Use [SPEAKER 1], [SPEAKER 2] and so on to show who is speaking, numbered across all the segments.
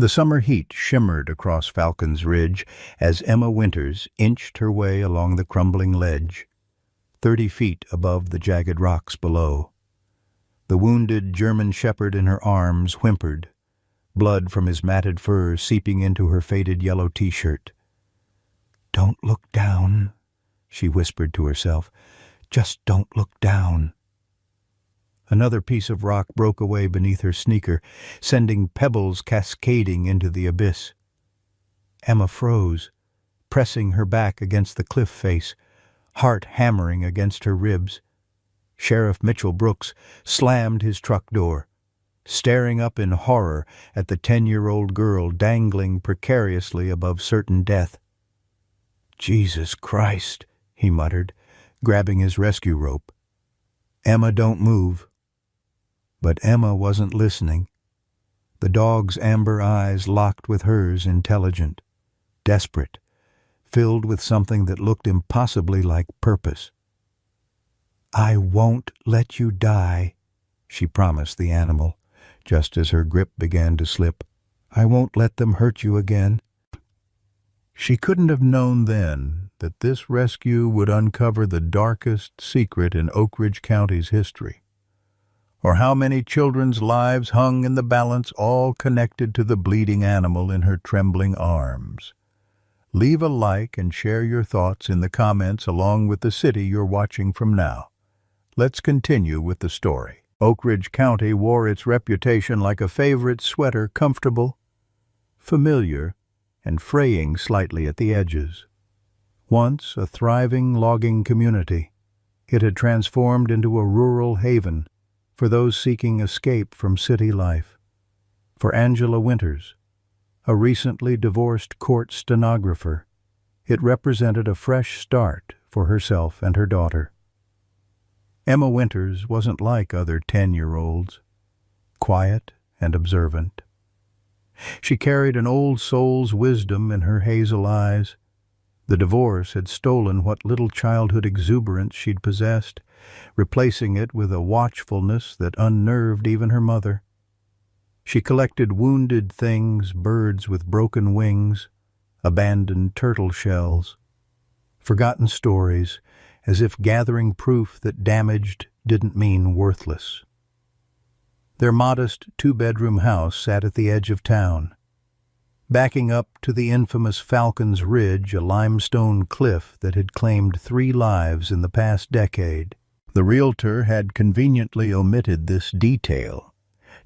[SPEAKER 1] The summer heat shimmered across Falcon's Ridge as Emma Winters inched her way along the crumbling ledge, 30 feet above the jagged rocks below. The wounded German shepherd in her arms whimpered, blood from his matted fur seeping into her faded yellow t-shirt. "Don't look down," she whispered to herself. "Just don't look down." Another piece of rock broke away beneath her sneaker, sending pebbles cascading into the abyss. Emma froze, pressing her back against the cliff face, heart hammering against her ribs. Sheriff Mitchell Brooks slammed his truck door, staring up in horror at the 10-year-old girl dangling precariously above certain death. "Jesus Christ," he muttered, grabbing his rescue rope. "Emma, don't move." But Emma wasn't listening. The dog's amber eyes locked with hers, intelligent, desperate, filled with something that looked impossibly like purpose. "I won't let you die," she promised the animal, just as her grip began to slip. "I won't let them hurt you again." She couldn't have known then that this rescue would uncover the darkest secret in Oak Ridge County's history, or how many children's lives hung in the balance, all connected to the bleeding animal in her trembling arms. Leave a like and share your thoughts in the comments along with the city you're watching from now. Let's continue with the story. Oak Ridge County wore its reputation like a favorite sweater, comfortable, familiar, and fraying slightly at the edges. Once a thriving logging community, it had transformed into a rural haven for those seeking escape from city life. For Angela Winters, a recently divorced court stenographer, it represented a fresh start for herself and her daughter. Emma Winters wasn't like other 10-year-olds, quiet and observant. She carried an old soul's wisdom in her hazel eyes. The divorce had stolen what little childhood exuberance she'd possessed, replacing it with a watchfulness that unnerved even her mother. She collected wounded things, birds with broken wings, abandoned turtle shells, forgotten stories, as if gathering proof that damaged didn't mean worthless. Their modest 2-bedroom house sat at the edge of town, backing up to the infamous Falcon's Ridge, a limestone cliff that had claimed 3 lives in the past decade. The realtor had conveniently omitted this detail,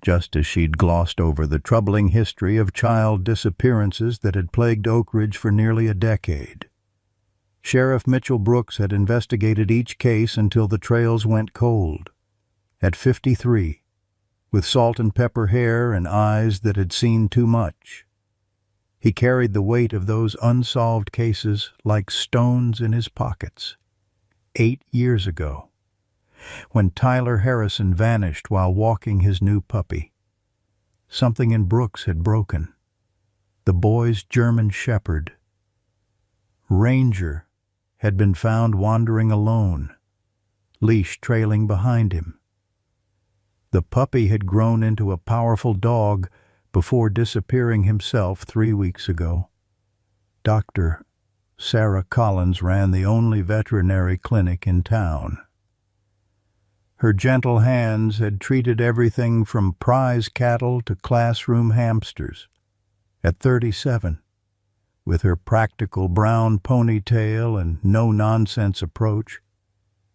[SPEAKER 1] just as she'd glossed over the troubling history of child disappearances that had plagued Oak Ridge for nearly a decade. Sheriff Mitchell Brooks had investigated each case until the trails went cold. At 53, with salt and pepper hair and eyes that had seen too much, he carried the weight of those unsolved cases like stones in his pockets. 8 years ago, when Tyler Harrison vanished while walking his new puppy, something in Brooks had broken. The boy's German shepherd, Ranger, had been found wandering alone, leash trailing behind him. The puppy had grown into a powerful dog before disappearing himself 3 weeks ago. Dr. Sarah Collins ran the only veterinary clinic in town. Her gentle hands had treated everything from prize cattle to classroom hamsters. At 37, with her practical brown ponytail and no-nonsense approach,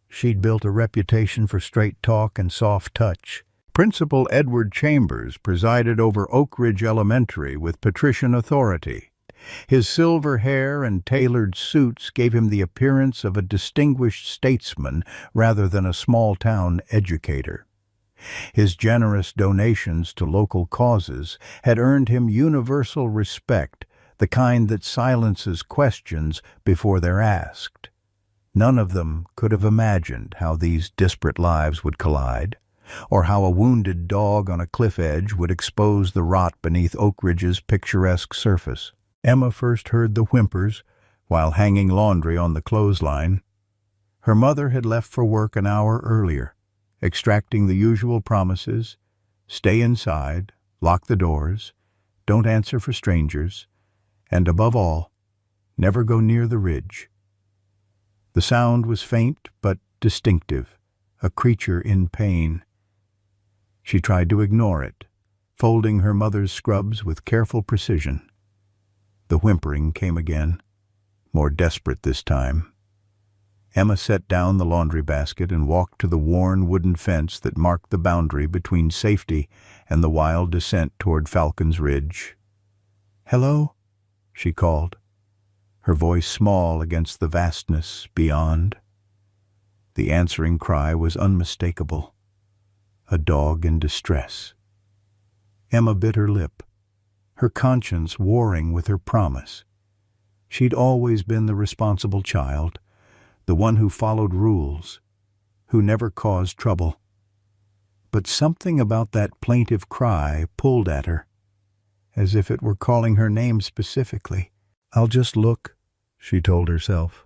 [SPEAKER 1] she'd built a reputation for straight talk and soft touch. Principal Edward Chambers presided over Oak Ridge Elementary with patrician authority. His silver hair and tailored suits gave him the appearance of a distinguished statesman rather than a small-town educator. His generous donations to local causes had earned him universal respect, the kind that silences questions before they're asked. None of them could have imagined how these disparate lives would collide, or how a wounded dog on a cliff edge would expose the rot beneath Oak Ridge's picturesque surface. Emma first heard the whimpers while hanging laundry on the clothesline. Her mother had left for work an hour earlier, extracting the usual promises: stay inside, lock the doors, don't answer for strangers, and above all, never go near the ridge. The sound was faint but distinctive, a creature in pain. She tried to ignore it, folding her mother's scrubs with careful precision. The whimpering came again, more desperate this time. Emma set down the laundry basket and walked to the worn wooden fence that marked the boundary between safety and the wild descent toward Falcon's Ridge. "Hello?" she called, her voice small against the vastness beyond. The answering cry was unmistakable. A dog in distress. Emma bit her lip, her conscience warring with her promise. She'd always been the responsible child, the one who followed rules, who never caused trouble. But something about that plaintive cry pulled at her, as if it were calling her name specifically. "I'll just look," she told herself,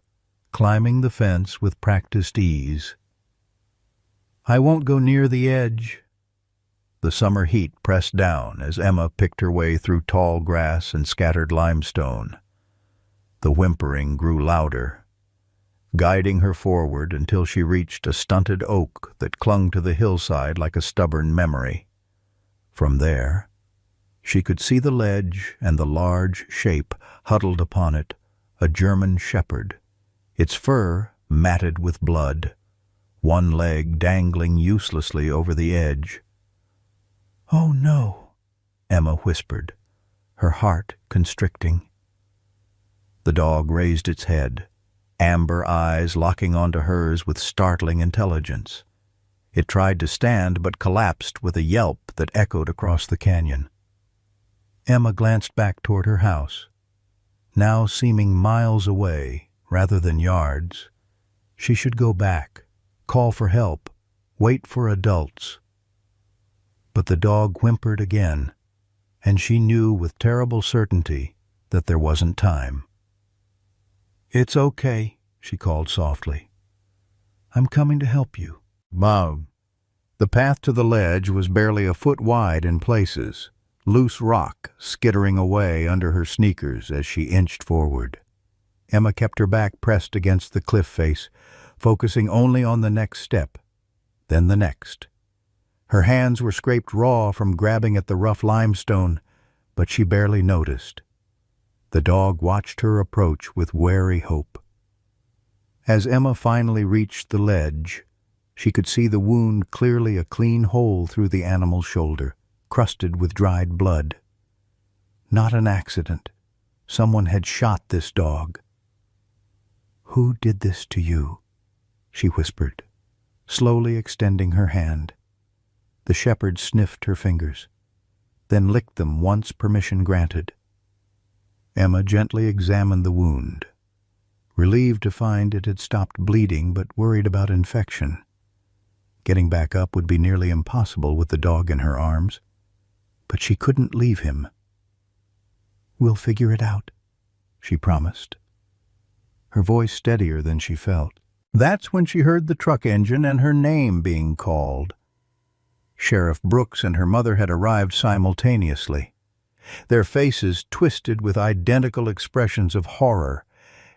[SPEAKER 1] climbing the fence with practiced ease. "I won't go near the edge." The summer heat pressed down as Emma picked her way through tall grass and scattered limestone. The whimpering grew louder, guiding her forward until she reached a stunted oak that clung to the hillside like a stubborn memory. From there, she could see the ledge and the large shape huddled upon it, a German shepherd, its fur matted with blood, one leg dangling uselessly over the edge. "Oh no," Emma whispered, her heart constricting. The dog raised its head, amber eyes locking onto hers with startling intelligence. It tried to stand but collapsed with a yelp that echoed across the canyon. Emma glanced back toward her house, now seeming miles away rather than yards. She should go back, call for help, wait for adults. But the dog whimpered again, and she knew with terrible certainty that there wasn't time. "It's okay," she called softly. "I'm coming to help you." Mom. The path to the ledge was barely a foot wide in places, loose rock skittering away under her sneakers as she inched forward. Emma kept her back pressed against the cliff face, focusing only on the next step, then the next. Her hands were scraped raw from grabbing at the rough limestone, but she barely noticed. The dog watched her approach with wary hope. As Emma finally reached the ledge, she could see the wound clearly, a clean hole through the animal's shoulder, crusted with dried blood. Not an accident. Someone had shot this dog. "Who did this to you?" she whispered, slowly extending her hand. The shepherd sniffed her fingers, then licked them once permission granted. Emma gently examined the wound, relieved to find it had stopped bleeding but worried about infection. Getting back up would be nearly impossible with the dog in her arms, but she couldn't leave him. "We'll figure it out," she promised, her voice steadier than she felt. That's when she heard the truck engine and her name being called. Sheriff Brooks and her mother had arrived simultaneously, their faces twisted with identical expressions of horror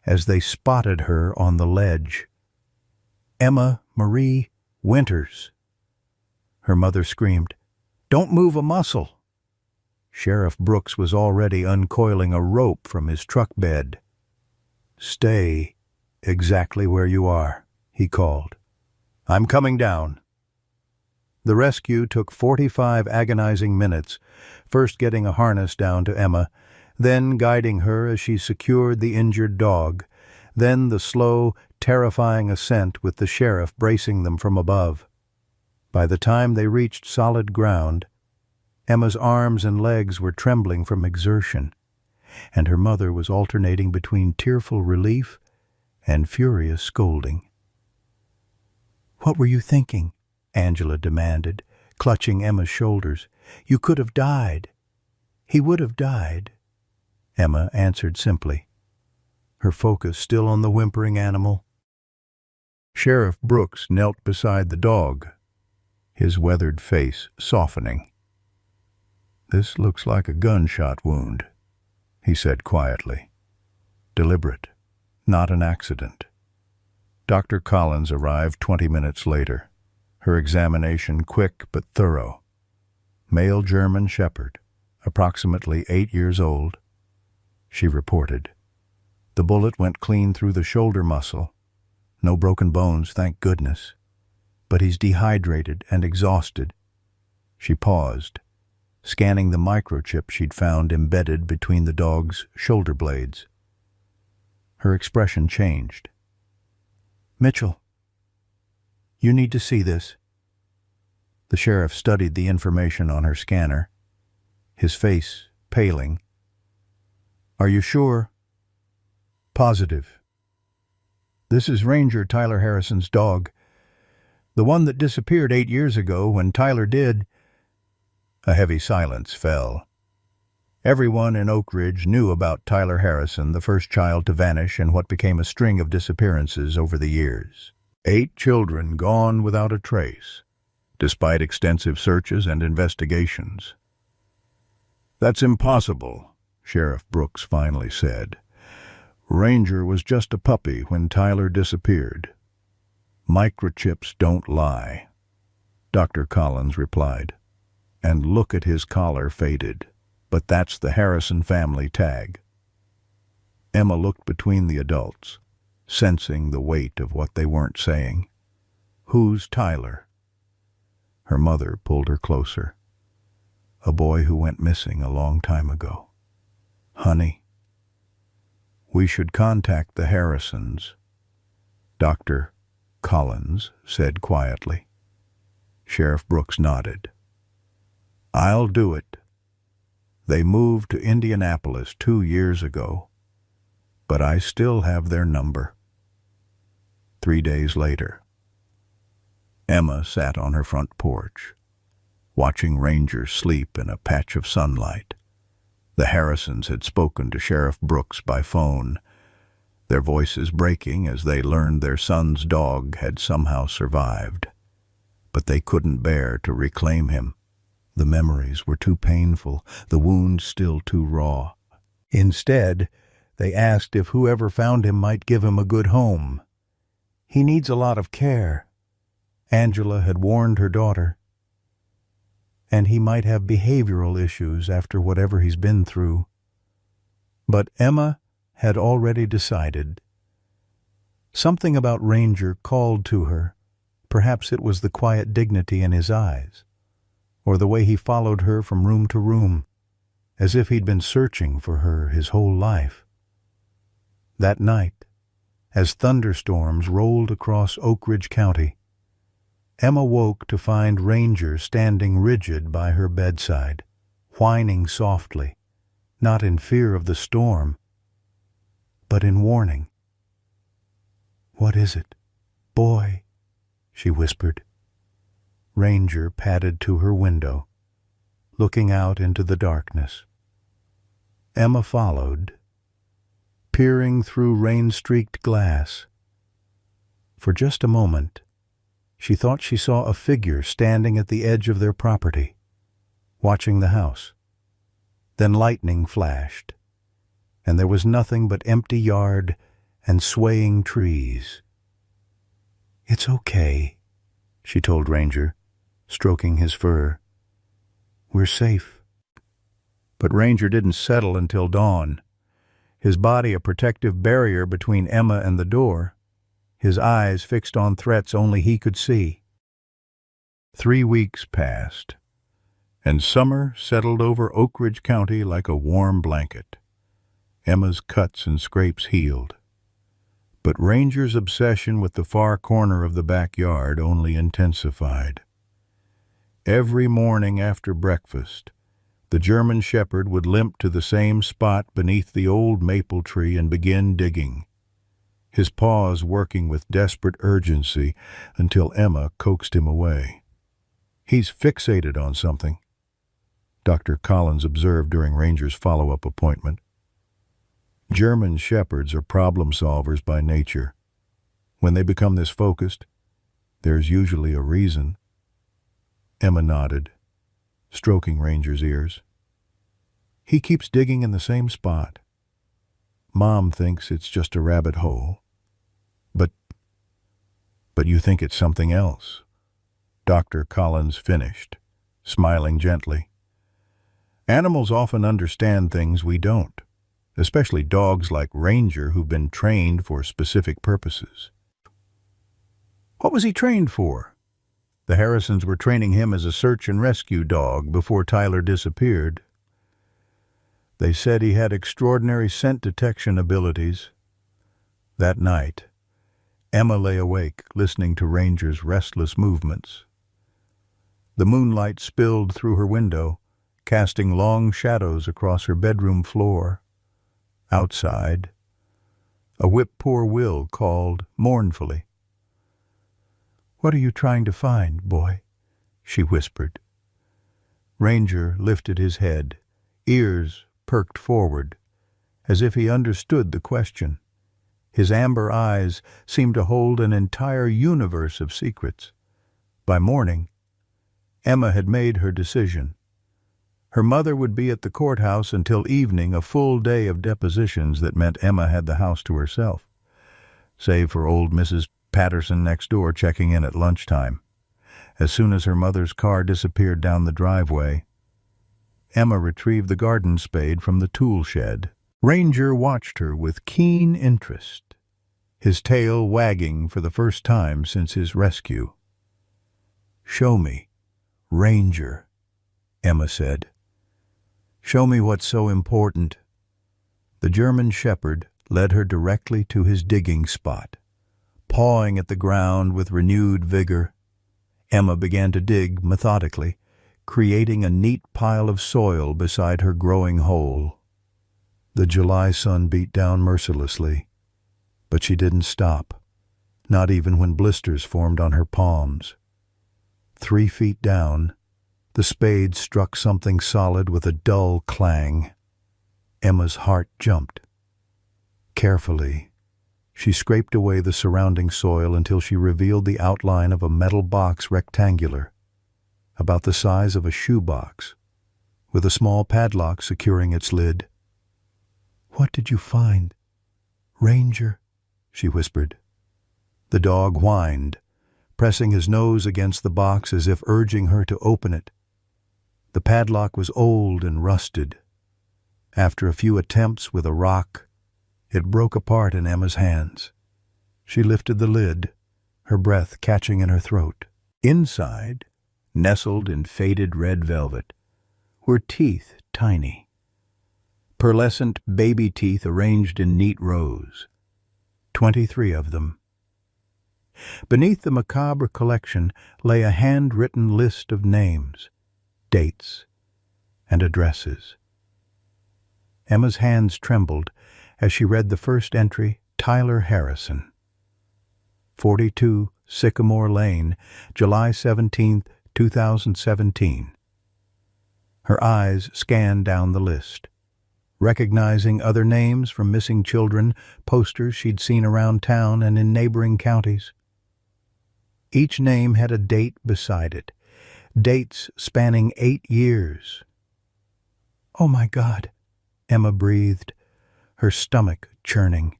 [SPEAKER 1] as they spotted her on the ledge. "Emma Marie Winters!" Her mother screamed, "Don't move a muscle!" Sheriff Brooks was already uncoiling a rope from his truck bed. "Stay exactly where you are," he called. "I'm coming down." The rescue took 45 agonizing minutes, first getting a harness down to Emma, then guiding her as she secured the injured dog, then the slow, terrifying ascent with the sheriff bracing them from above. By the time they reached solid ground, Emma's arms and legs were trembling from exertion, and her mother was alternating between tearful relief and furious scolding. "What were you thinking?" Angela demanded, clutching Emma's shoulders. "You could have died." "He would have died," Emma answered simply, her focus still on the whimpering animal. Sheriff Brooks knelt beside the dog, his weathered face softening. "This looks like a gunshot wound," he said quietly. "Deliberate, not an accident." Dr. Collins arrived 20 minutes later, her examination quick but thorough. Male German Shepherd, approximately 8 years old, she reported. The bullet went clean through the shoulder muscle. No broken bones, thank goodness. But he's dehydrated and exhausted. She paused, scanning the microchip she'd found embedded between the dog's shoulder blades. Her expression changed. "Mitchell, you need to see this." The sheriff studied the information on her scanner, his face paling. "Are you sure?" "Positive. This is Ranger Tyler Harrison's dog. The one that disappeared 8 years ago when Tyler did." A heavy silence fell. Everyone in Oak Ridge knew about Tyler Harrison, the first child to vanish in what became a string of disappearances over the years. 8 children gone without a trace, despite extensive searches and investigations. "That's impossible," Sheriff Brooks finally said. "Ranger was just a puppy when Tyler disappeared." "Microchips don't lie," Dr. Collins replied. "And look at his collar faded. But that's the Harrison family tag." Emma looked between the adults, sensing the weight of what they weren't saying. "Who's Tyler?" Her mother pulled her closer. "A boy who went missing a long time ago. Honey, we should contact the Harrisons," Dr. Collins said quietly. Sheriff Brooks nodded. "I'll do it. They moved to Indianapolis 2 years ago, but I still have their number." 3 days later, Emma sat on her front porch, watching Ranger sleep in a patch of sunlight. The Harrisons had spoken to Sheriff Brooks by phone, their voices breaking as they learned their son's dog had somehow survived. But they couldn't bear to reclaim him. The memories were too painful, the wound still too raw. Instead, they asked if whoever found him might give him a good home. "He needs a lot of care," Angela had warned her daughter. "And he might have behavioral issues after whatever he's been through." But Emma had already decided. Something about Ranger called to her. Perhaps it was the quiet dignity in his eyes, or the way he followed her from room to room, as if he'd been searching for her his whole life. That night, as thunderstorms rolled across Oak Ridge County, Emma woke to find Ranger standing rigid by her bedside, whining softly, not in fear of the storm, but in warning. "What is it, boy?" she whispered. Ranger padded to her window, looking out into the darkness. Emma followed, peering through rain-streaked glass. For just a moment, she thought she saw a figure standing at the edge of their property, watching the house. Then lightning flashed, and there was nothing but empty yard and swaying trees. "It's okay," she told Ranger, stroking his fur. "We're safe." But Ranger didn't settle until dawn, his body a protective barrier between Emma and the door, his eyes fixed on threats only he could see. 3 weeks passed, and summer settled over Oak Ridge County like a warm blanket. Emma's cuts and scrapes healed. But Ranger's obsession with the far corner of the backyard only intensified. Every morning after breakfast, the German Shepherd would limp to the same spot beneath the old maple tree and begin digging, his paws working with desperate urgency until Emma coaxed him away. "He's fixated on something," Dr. Collins observed during Ranger's follow-up appointment. German Shepherds are problem solvers by nature. When they become this focused, there's usually a reason. Emma nodded, stroking Ranger's ears. He keeps digging in the same spot. Mom thinks it's just a rabbit hole. But you think it's something else. Dr. Collins finished, smiling gently. Animals often understand things we don't, especially dogs like Ranger who've been trained for specific purposes. What was he trained for? The Harrisons were training him as a search and rescue dog before Tyler disappeared. They said he had extraordinary scent detection abilities. That night, Emma lay awake, listening to Ranger's restless movements. The moonlight spilled through her window, casting long shadows across her bedroom floor. Outside, a whip-poor-will called mournfully. "What are you trying to find, boy?" she whispered. Ranger lifted his head, ears perked forward, as if he understood the question. His amber eyes seemed to hold an entire universe of secrets. By morning, Emma had made her decision. Her mother would be at the courthouse until evening, a full day of depositions that meant Emma had the house to herself, save for old Mrs. Patterson next door checking in at lunchtime. As soon as her mother's car disappeared down the driveway, Emma retrieved the garden spade from the tool shed. Ranger watched her with keen interest, his tail wagging for the first time since his rescue. "Show me, Ranger," Emma said. "Show me what's so important." The German shepherd led her directly to his digging spot. Pawing at the ground with renewed vigor, Emma began to dig methodically, creating a neat pile of soil beside her growing hole. The July sun beat down mercilessly, but she didn't stop, not even when blisters formed on her palms. 3 feet down, the spade struck something solid with a dull clang. Emma's heart jumped. Carefully, she scraped away the surrounding soil until she revealed the outline of a metal box rectangular, about the size of a shoebox, with a small padlock securing its lid. "What did you find, Ranger?" she whispered. The dog whined, pressing his nose against the box as if urging her to open it. The padlock was old and rusted. After a few attempts with a rock, it broke apart in Emma's hands. She lifted the lid, her breath catching in her throat. Inside, nestled in faded red velvet, were teeth tiny. Pearlescent baby teeth arranged in neat rows. 23 of them. Beneath the macabre collection lay a handwritten list of names, dates, and addresses. Emma's hands trembled as she read the first entry, Tyler Harrison. 42 Sycamore Lane, July 17, 2017. Her eyes scanned down the list, recognizing other names from missing children, posters she'd seen around town and in neighboring counties. Each name had a date beside it, dates spanning 8 years. "Oh my God," Emma breathed, her stomach churning.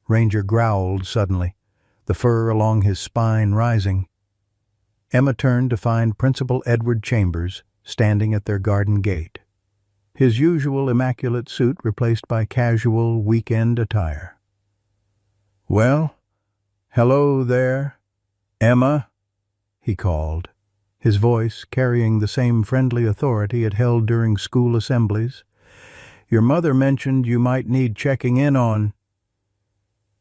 [SPEAKER 1] Ranger growled suddenly, the fur along his spine rising. Emma turned to find Principal Edward Chambers standing at their garden gate, his usual immaculate suit replaced by casual weekend attire. "Well, hello there, Emma," he called, his voice carrying the same friendly authority it held during school assemblies. "Your mother mentioned you might need checking in on."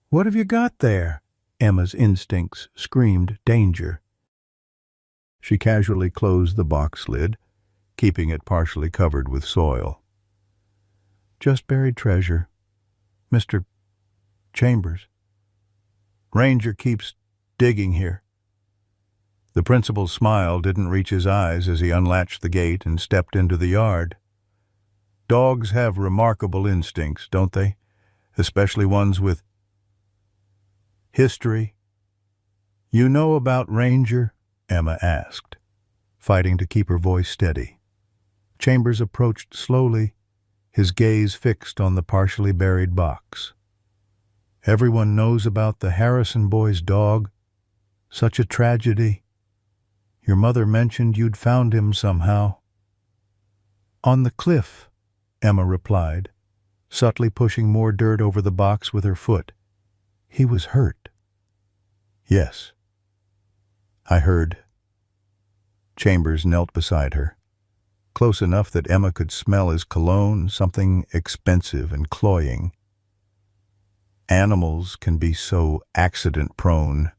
[SPEAKER 1] "What have you got there?" Emma's instincts screamed danger. She casually closed the box lid, keeping it partially covered with soil. "Just buried treasure, Mr. Chambers. Ranger keeps digging here." The principal's smile didn't reach his eyes as he unlatched the gate and stepped into the yard. Dogs have remarkable instincts, don't they? Especially ones with history. "You know about Ranger?" Emma asked, fighting to keep her voice steady. Chambers approached slowly, his gaze fixed on the partially buried box. "Everyone knows about the Harrison boy's dog. Such a tragedy. Your mother mentioned you'd found him somehow." "On the cliff," Emma replied, subtly pushing more dirt over the box with her foot. "He was hurt." "Yes, I heard." Chambers knelt beside her, close enough that Emma could smell his cologne, something expensive and cloying. Animals can be so accident-prone,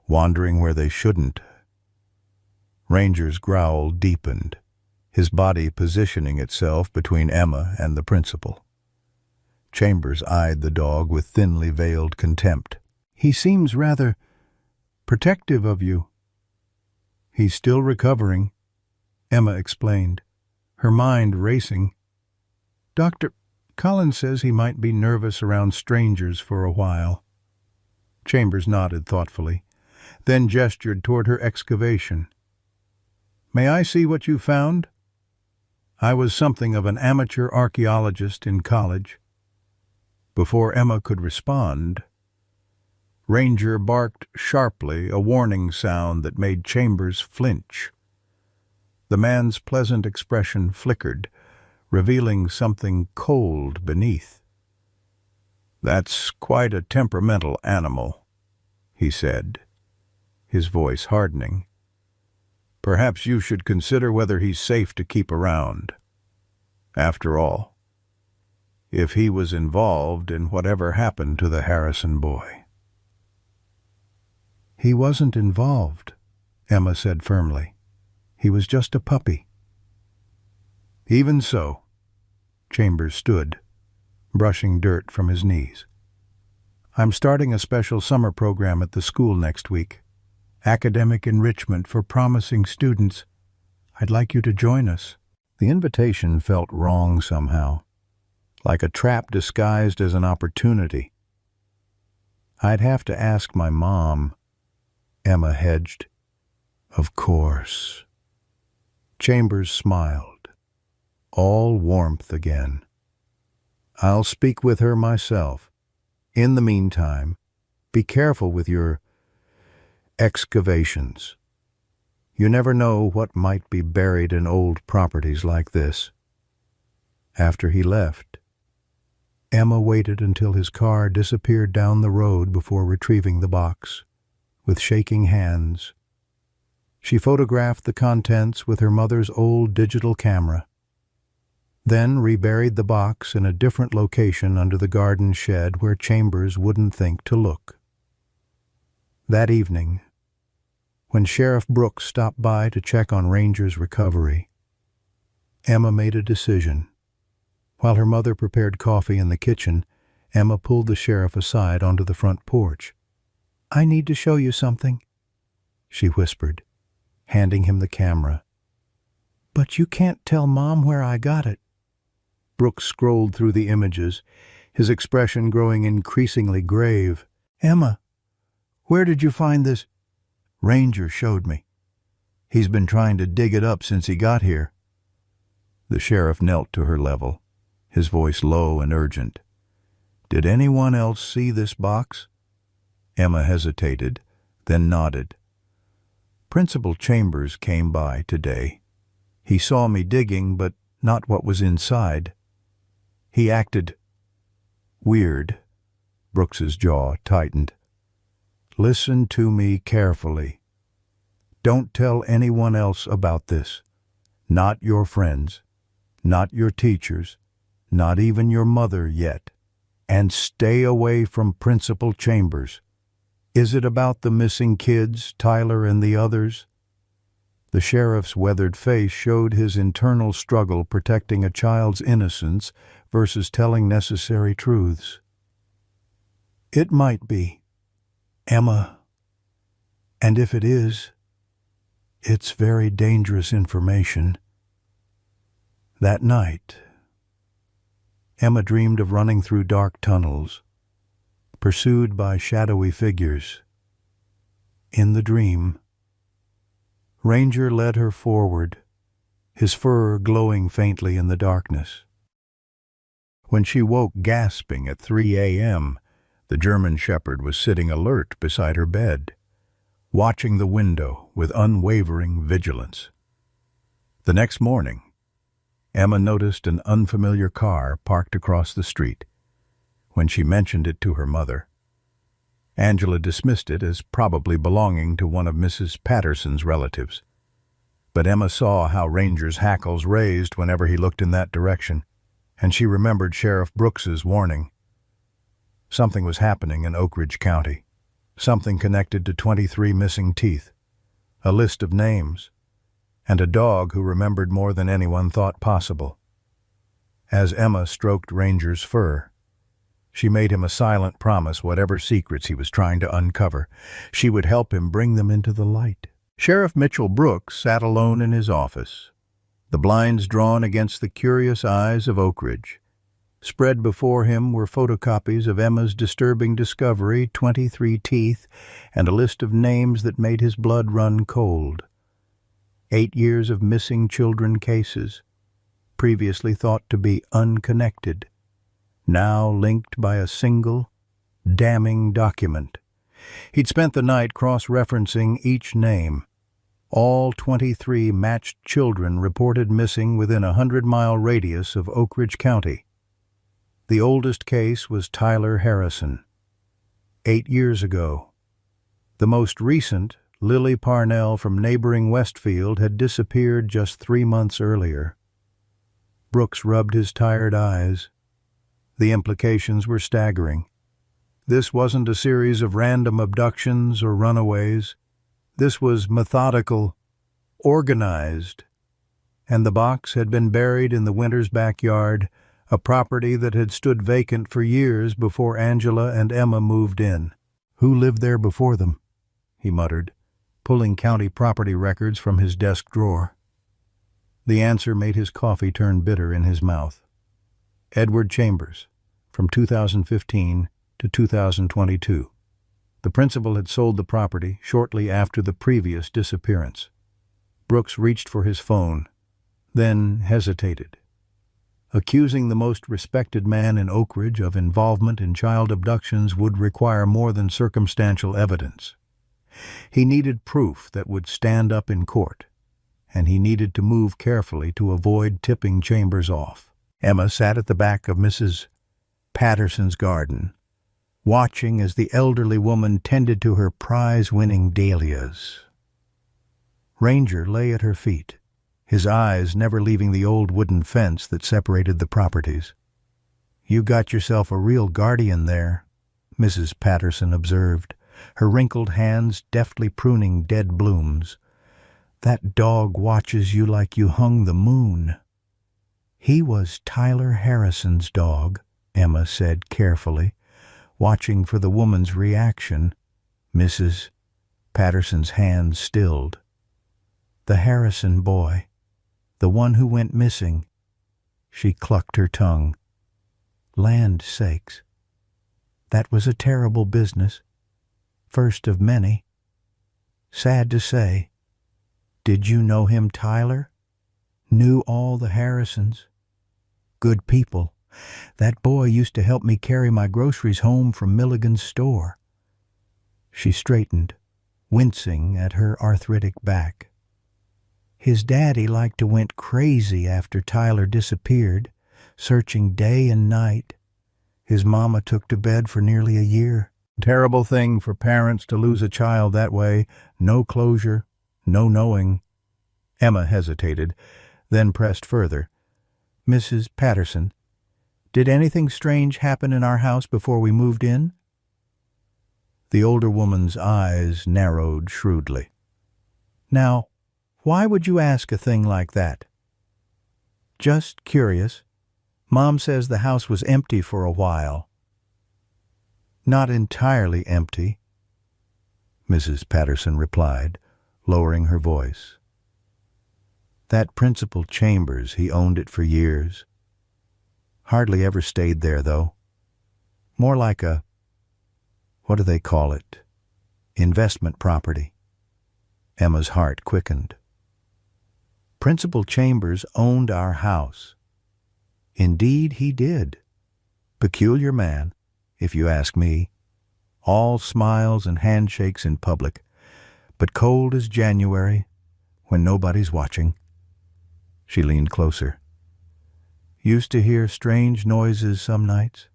[SPEAKER 1] wandering where they shouldn't. Ranger's growl deepened, his body positioning itself between Emma and the principal. Chambers eyed the dog with thinly veiled contempt. "He seems rather protective of you." "He's still recovering," Emma explained, her mind racing. "Dr. Collins says he might be nervous around strangers for a while." Chambers nodded thoughtfully, then gestured toward her excavation. "May I see what you found? I was something of an amateur archaeologist in college." Before Emma could respond, Ranger barked sharply, a warning sound that made Chambers flinch. The man's pleasant expression flickered, revealing something cold beneath. "That's quite a temperamental animal," he said, his voice hardening. "Perhaps you should consider whether he's safe to keep around. After all, if he was involved in whatever happened to the Harrison boy." "He wasn't involved," Emma said firmly. "He was just a puppy." "Even so," Chambers stood, brushing dirt from his knees. "I'm starting a special summer program at the school next week. Academic enrichment for promising students. I'd like you to join us." The invitation felt wrong somehow, like a trap disguised as an opportunity. "I'd have to ask my mom," Emma hedged. "Of course." Chambers smiled, all warmth again. "I'll speak with her myself. In the meantime, be careful with your excavations. You never know what might be buried in old properties like this." After he left, Emma waited until his car disappeared down the road before retrieving the box. With shaking hands, she photographed the contents with her mother's old digital camera, then reburied the box in a different location under the garden shed where Chambers wouldn't think to look. That evening, when Sheriff Brooks stopped by to check on Ranger's recovery, Emma made a decision. While her mother prepared coffee in the kitchen, Emma pulled the sheriff aside onto the front porch. "I need to show you something," she whispered, handing him the camera. "But you can't tell Mom where I got it." Brooks scrolled through the images, his expression growing increasingly grave. "Emma, where did you find this?" "Ranger showed me. He's been trying to dig it up since he got here." The sheriff knelt to her level, his voice low and urgent. "Did anyone else see this box?" Emma hesitated, then nodded. "Principal Chambers came by today. He saw me digging, but not what was inside. He acted weird." Brooks's jaw tightened. "Listen to me carefully. Don't tell anyone else about this. Not your friends, not your teachers, not even your mother yet. And stay away from Principal Chambers. Is it about the missing kids, Tyler and the others?" The sheriff's weathered face showed his internal struggle protecting a child's innocence versus telling necessary truths. "It might be, Emma. And if it is, it's very dangerous information." That night, Emma dreamed of running through dark tunnels, pursued by shadowy figures. In the dream, Ranger led her forward, his fur glowing faintly in the darkness. When she woke gasping at 3 a.m., the German Shepherd was sitting alert beside her bed, watching the window with unwavering vigilance. The next morning, Emma noticed an unfamiliar car parked across the street. When she mentioned it to her mother, Angela dismissed it as probably belonging to one of Mrs. Patterson's relatives. But Emma saw how Ranger's hackles raised whenever he looked in that direction, and she remembered Sheriff Brooks's warning. Something was happening in Oak Ridge County, something connected to 23 missing teeth, a list of names, and a dog who remembered more than anyone thought possible. As Emma stroked Ranger's fur, she made him a silent promise whatever secrets he was trying to uncover, she would help him bring them into the light. Sheriff Mitchell Brooks sat alone in his office, the blinds drawn against the curious eyes of Oak Ridge. Spread before him were photocopies of Emma's disturbing discovery, 23 teeth, and a list of names that made his blood run cold. 8 years of missing children cases, previously thought to be unconnected, now linked by a single, damning document. He'd spent the night cross-referencing each name. All 23 matched children reported missing within a 100-mile radius of Oak Ridge County. The oldest case was Tyler Harrison, 8 years ago. The most recent, Lily Parnell from neighboring Westfield, had disappeared just 3 months earlier. Brooks rubbed his tired eyes. The implications were staggering. This wasn't a series of random abductions or runaways. This was methodical, organized, and the box had been buried in the Winters' backyard, a property that had stood vacant for years before Angela and Emma moved in. "Who lived there before them?" he muttered, pulling county property records from his desk drawer. The answer made his coffee turn bitter in his mouth. Edward Chambers, from 2015 to 2022. The principal had sold the property shortly after the previous disappearance. Brooks reached for his phone, then hesitated. Accusing the most respected man in Oak Ridge of involvement in child abductions would require more than circumstantial evidence. He needed proof that would stand up in court, and he needed to move carefully to avoid tipping Chambers off. Emma sat at the back of Mrs. Patterson's garden, watching as the elderly woman tended to her prize-winning dahlias. Ranger lay at her feet, his eyes never leaving the old wooden fence that separated the properties. "You got yourself a real guardian there," Mrs. Patterson observed, her wrinkled hands deftly pruning dead blooms. "That dog watches you like you hung the moon." "He was Tyler Harrison's dog," Emma said carefully, watching for the woman's reaction. Mrs. Patterson's hands stilled. "The Harrison boy. The one who went missing." She clucked her tongue. "Land sakes. That was a terrible business. First of many. Sad to say. Did you know him, Tyler? Knew all the Harrisons? Good people. That boy used to help me carry my groceries home from Milligan's store." She straightened, wincing at her arthritic back. "His daddy liked to went crazy after Tyler disappeared, searching day and night. His mama took to bed for nearly a year. Terrible thing for parents to lose a child that way. No closure, no knowing." Emma hesitated, then pressed further. "Mrs. Patterson, did anything strange happen in our house before we moved in?" The older woman's eyes narrowed shrewdly. "Now, why would you ask a thing like that?" "Just curious. Mom says the house was empty for a while." "Not entirely empty," Mrs. Patterson replied, lowering her voice. "That Principal Chambers, he owned it for years. Hardly ever stayed there, though. More like a, what do they call it, investment property." Emma's heart quickened. "Principal Chambers owned our house." "Indeed he did," Peculiar man, if you ask me. All smiles and handshakes in public, but cold as January when nobody's watching. She leaned closer. Used to hear strange noises some nights.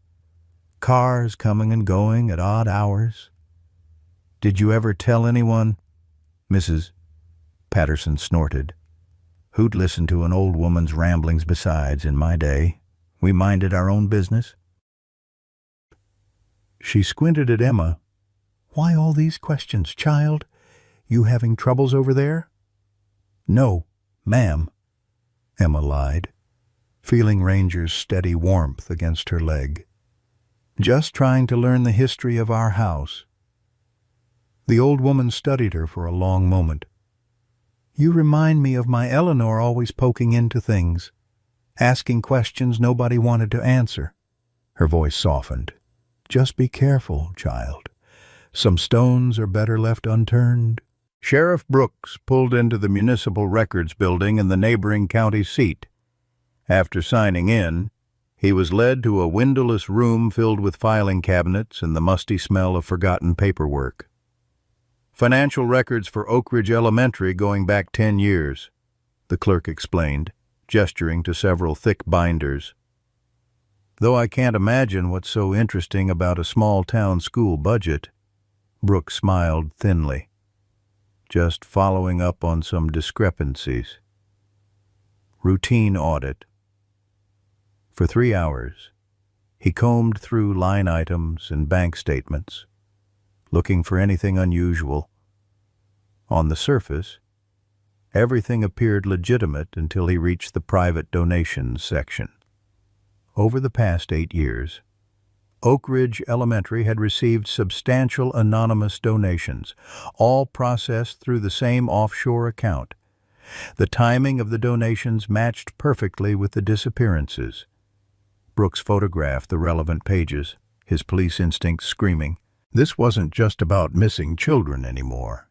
[SPEAKER 1] Cars coming and going at odd hours. Did you ever tell anyone? Mrs. Patterson snorted. Who'd listen to an old woman's ramblings besides in my day? We minded our own business. She squinted at Emma. Why all these questions, child? You having troubles over there? No, ma'am, Emma lied, feeling Ranger's steady warmth against her leg. Just trying to learn the history of our house. The old woman studied her for a long moment. You remind me of my Eleanor always poking into things, asking questions nobody wanted to answer. Her voice softened. Just be careful, child. Some stones are better left unturned. Sheriff Brooks pulled into the municipal records building in the neighboring county seat. After signing in, he was led to a windowless room filled with filing cabinets and the musty smell of forgotten paperwork. Financial records for Oak Ridge Elementary going back 10 years, the clerk explained, gesturing to several thick binders. Though I can't imagine what's so interesting about a small-town school budget, Brooks smiled thinly, just following up on some discrepancies. Routine audit. For 3 hours, he combed through line items and bank statements, looking for anything unusual. On the surface, everything appeared legitimate until he reached the private donations section. Over the past 8 years, Oak Ridge Elementary had received substantial anonymous donations, all processed through the same offshore account. The timing of the donations matched perfectly with the disappearances. Brooks photographed the relevant pages, his police instincts screaming. This wasn't just about missing children anymore.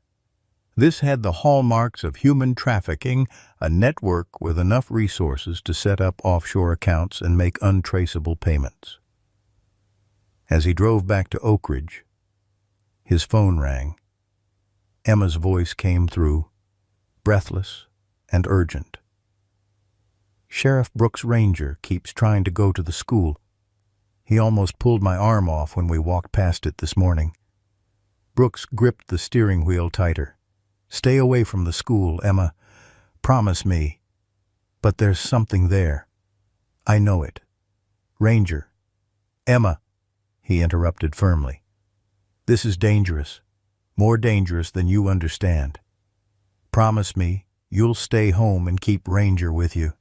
[SPEAKER 1] This had the hallmarks of human trafficking, a network with enough resources to set up offshore accounts and make untraceable payments. As he drove back to Oak Ridge, his phone rang. Emma's voice came through, breathless and urgent. Sheriff Brooks Ranger keeps trying to go to the school. He almost pulled my arm off when we walked past it this morning. Brooks gripped the steering wheel tighter. Stay away from the school, Emma. Promise me. But there's something there. I know it. Ranger. Emma, he interrupted firmly. This is dangerous. More dangerous than you understand. Promise me you'll stay home and keep Ranger with you.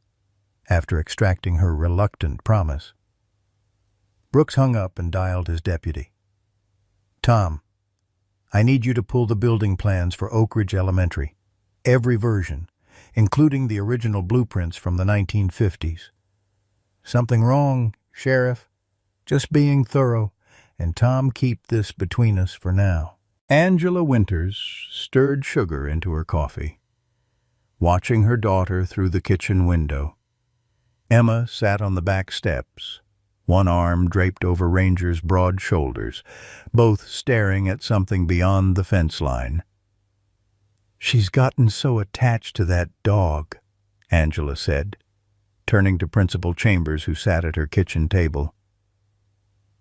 [SPEAKER 1] After extracting her reluctant promise, Brooks hung up and dialed his deputy. Tom, I need you to pull the building plans for Oak Ridge Elementary. Every version, including the original blueprints from the 1950s. Something wrong, Sheriff. Just being thorough, and Tom, keep this between us for now. Angela Winters stirred sugar into her coffee, watching her daughter through the kitchen window. Emma sat on the back steps, one arm draped over Ranger's broad shoulders, both staring at something beyond the fence line. She's gotten so attached to that dog, Angela said, turning to Principal Chambers, who sat at her kitchen table.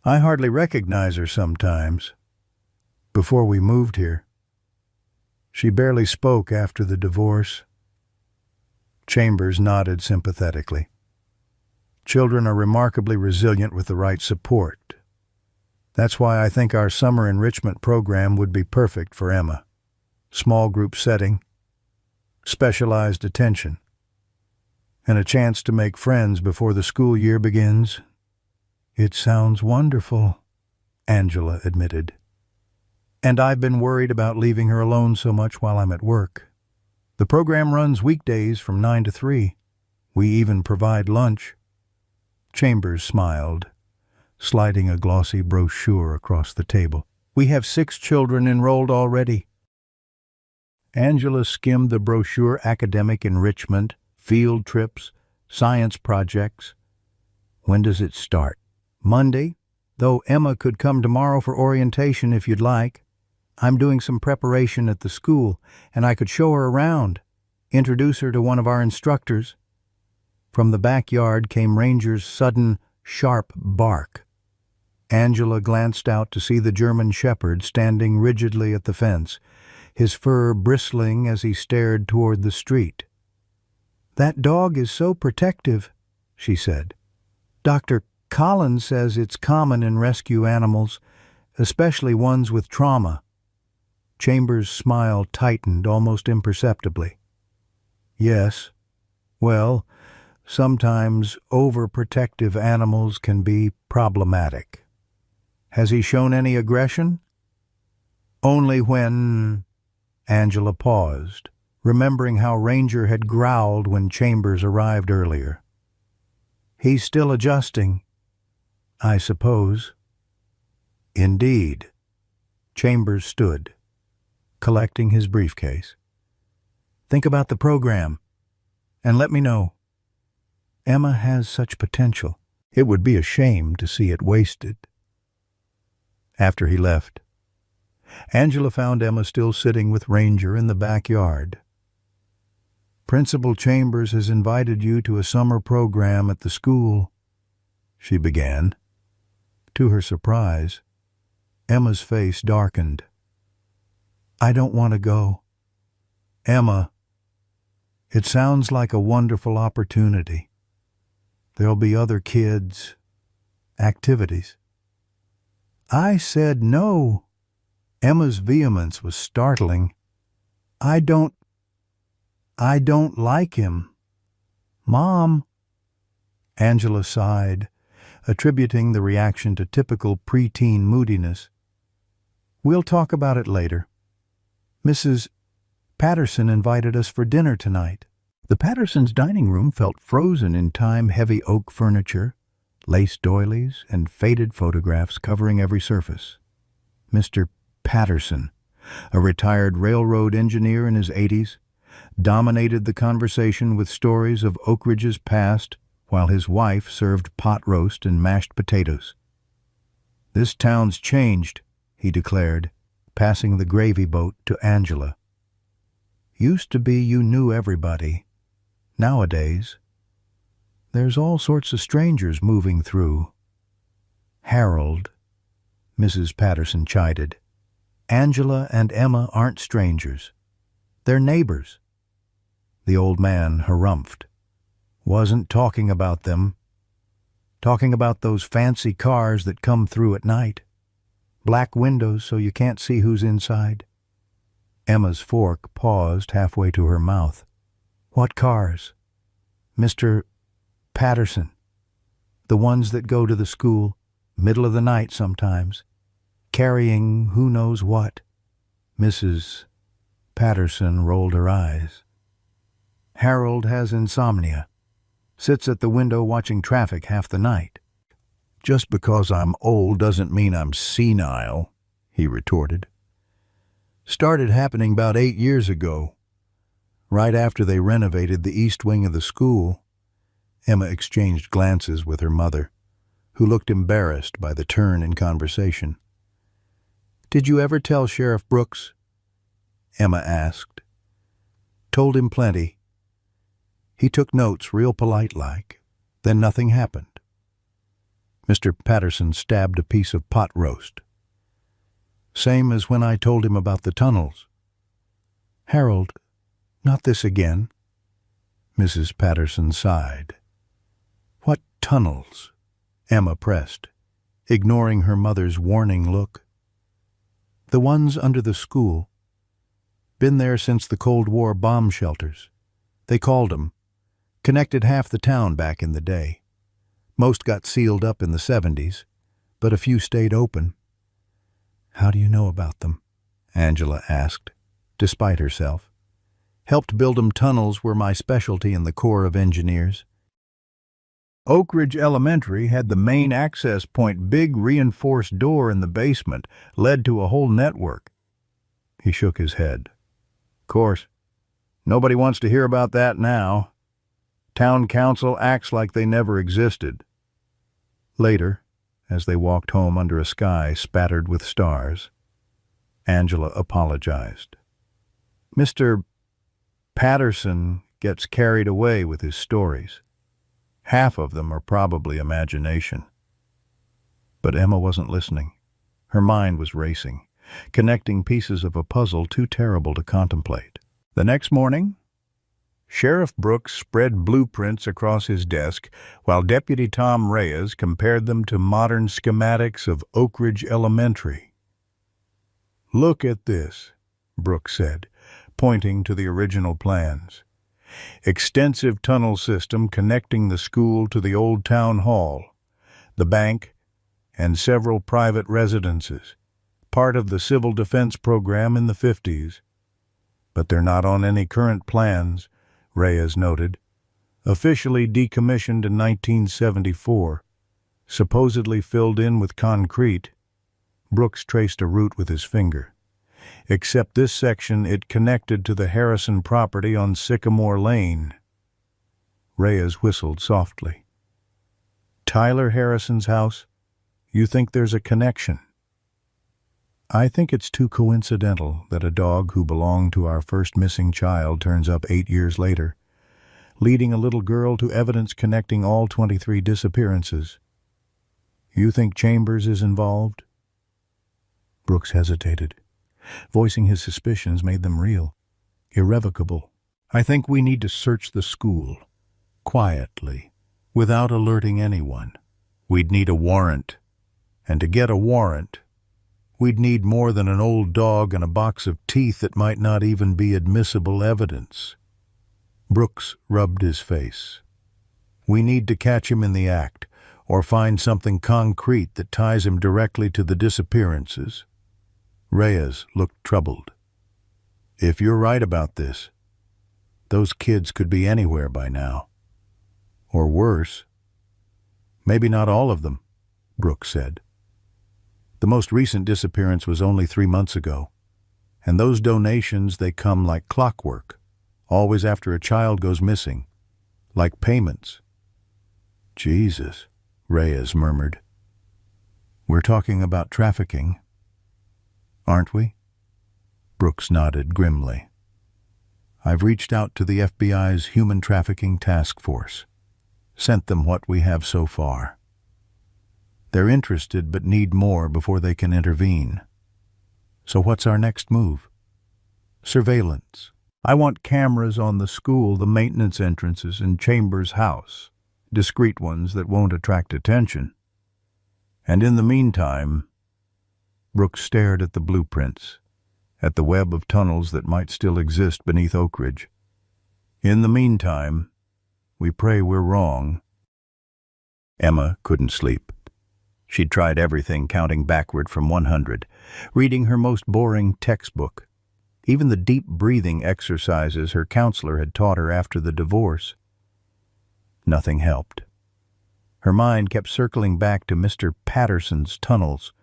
[SPEAKER 1] I hardly recognize her sometimes. Before we moved here, she barely spoke after the divorce. Chambers nodded sympathetically. Children are remarkably resilient with the right support. That's why I think our summer enrichment program would be perfect for Emma. Small group setting, specialized attention, and a chance to make friends before the school year begins. It sounds wonderful, Angela admitted. And I've been worried about leaving her alone so much while I'm at work. The program runs weekdays from 9 to 3. We even provide lunch. Chambers smiled, sliding a glossy brochure across the table. We have 6 children enrolled already. Angela skimmed the brochure. Academic enrichment, field trips, science projects. When does it start? Monday, though Emma could come tomorrow for orientation if you'd like. I'm doing some preparation at the school, and I could show her around, introduce her to one of our instructors. From the backyard came Ranger's sudden, sharp bark. Angela glanced out to see the German shepherd standing rigidly at the fence, his fur bristling as he stared toward the street. "That dog is so protective," she said. "Dr. Collins says it's common in rescue animals, especially ones with trauma." Chambers' smile tightened almost imperceptibly. "Yes. Well, sometimes overprotective animals can be problematic." "Has he shown any aggression?" "Only when—" Angela paused, remembering how Ranger had growled when Chambers arrived earlier. "He's still adjusting, I suppose." "Indeed." Chambers stood, collecting his briefcase. "Think about the program, and let me know. Emma has such potential. It would be a shame to see it wasted." After he left, Angela found Emma still sitting with Ranger in the backyard. "Principal Chambers has invited you to a summer program at the school," she began. To her surprise, Emma's face darkened. "I don't want to go." "Emma, it sounds like a wonderful opportunity. There'll be other kids, activities." "I said no." Emma's vehemence was startling. I don't like him." "Mom." Angela sighed, attributing the reaction to typical preteen moodiness. "We'll talk about it later. Mrs. Patterson invited us for dinner tonight." The Pattersons' dining room felt frozen in time-heavy oak furniture, lace doilies, and faded photographs covering every surface. Mr. Patterson, a retired railroad engineer in his 80s, dominated the conversation with stories of Oak Ridge's past while his wife served pot roast and mashed potatoes. "This town's changed," he declared, passing the gravy boat to Angela. "Used to be you knew everybody. Nowadays, there's all sorts of strangers moving through." "Harold," Mrs. Patterson chided. "Angela and Emma aren't strangers. They're neighbors." The old man harumphed. "Wasn't talking about them. Talking about those fancy cars that come through at night. Black windows so you can't see who's inside." Emma's fork paused halfway to her mouth. "What cars?" "Mr. Patterson. The ones that go to the school, middle of the night sometimes, carrying who knows what." Mrs. Patterson rolled her eyes. "Harold has insomnia. Sits at the window watching traffic half the night." "Just because I'm old doesn't mean I'm senile," he retorted. "Started happening about 8 years ago, right after they renovated the east wing of the school." Emma exchanged glances with her mother, who looked embarrassed by the turn in conversation. "Did you ever tell Sheriff Brooks?" Emma asked. "Told him plenty. He took notes real polite-like. Then nothing happened." Mr. Patterson stabbed a piece of pot roast. "Same as when I told him about the tunnels." "Harold, not this again." Mrs. Patterson sighed. "What tunnels?" Emma pressed, ignoring her mother's warning look. "The ones under the school. Been there since the Cold War bomb shelters. They called 'em. Connected half the town back in the day. Most got sealed up in the 70s, but a few stayed open." "How do you know about them?" Angela asked, despite herself. "Helped build 'em. Tunnels were my specialty in the Corps of Engineers. Oak Ridge Elementary had the main access point, big reinforced door in the basement, led to a whole network." He shook his head. "Course, nobody wants to hear about that now. Town council acts like they never existed." Later, as they walked home under a sky spattered with stars. Angela apologized. Mr. Patterson gets carried away with his stories. Half of them are probably imagination. But Emma wasn't listening. Her mind was racing, connecting pieces of a puzzle too terrible to contemplate. The next morning, Sheriff Brooks spread blueprints across his desk while Deputy Tom Reyes compared them to modern schematics of Oak Ridge Elementary. "Look at this," Brooks said, pointing to the original plans. "Extensive tunnel system connecting the school to the old town hall, the bank, and several private residences, part of the civil defense program in the 50s. But they're not on any current plans," Reyes noted. "Officially decommissioned in 1974, supposedly filled in with concrete." Brooks traced a route with his finger. "Except this section, it connected to the Harrison property on Sycamore Lane." Reyes whistled softly. "Tyler Harrison's house? You think there's a connection?" "I think it's too coincidental that a dog who belonged to our first missing child turns up 8 years later, leading a little girl to evidence connecting all 23 disappearances. You think Chambers is involved?" Brooks hesitated. Voicing his suspicions made them real, irrevocable. "I think we need to search the school, quietly, without alerting anyone. We'd need a warrant. And to get a warrant, we'd need more than an old dog and a box of teeth that might not even be admissible evidence." Brooks rubbed his face. "We need to catch him in the act, or find something concrete that ties him directly to the disappearances." Reyes looked troubled. "If you're right about this, those kids could be anywhere by now. Or worse." "Maybe not all of them," Brooks said. "The most recent disappearance was only 3 months ago, and those donations, they come like clockwork, always after a child goes missing, like payments." "Jesus," Reyes murmured. "We're talking about trafficking, aren't we?" Brooks nodded grimly. "I've reached out to the FBI's Human Trafficking Task Force, sent them what we have so far. They're interested but need more before they can intervene. So what's our next move?" "Surveillance. I want cameras on the school, the maintenance entrances, and Chambers' house, discreet ones that won't attract attention. And in the meantime," Brooks stared at the blueprints, at the web of tunnels that might still exist beneath Oak Ridge. "In the meantime, we pray we're wrong." Emma couldn't sleep. She'd tried everything, counting backward from 100, reading her most boring textbook, even the deep breathing exercises her counselor had taught her after the divorce. Nothing helped. Her mind kept circling back to Mr. Patterson's tunnels,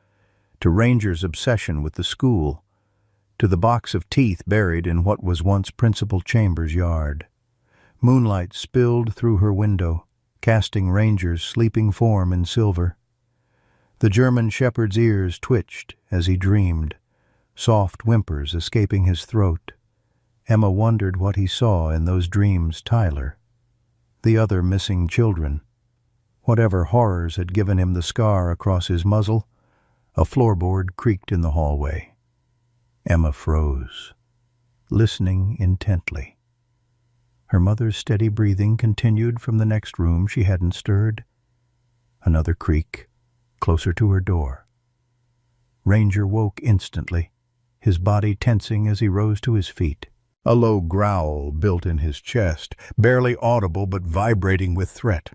[SPEAKER 1] to Ranger's obsession with the school, to the box of teeth buried in what was once Principal Chambers' yard. Moonlight spilled through her window, casting Ranger's sleeping form in silver. The German shepherd's ears twitched as he dreamed, soft whimpers escaping his throat. Emma wondered what he saw in those dreams. Tyler, the other missing children, whatever horrors had given him the scar across his muzzle. A floorboard creaked in the hallway. Emma froze, listening intently. Her mother's steady breathing continued from the next room she hadn't stirred. Another creak, closer to her door. Ranger woke instantly, his body tensing as he rose to his feet. A low growl built in his chest, barely audible but vibrating with threat.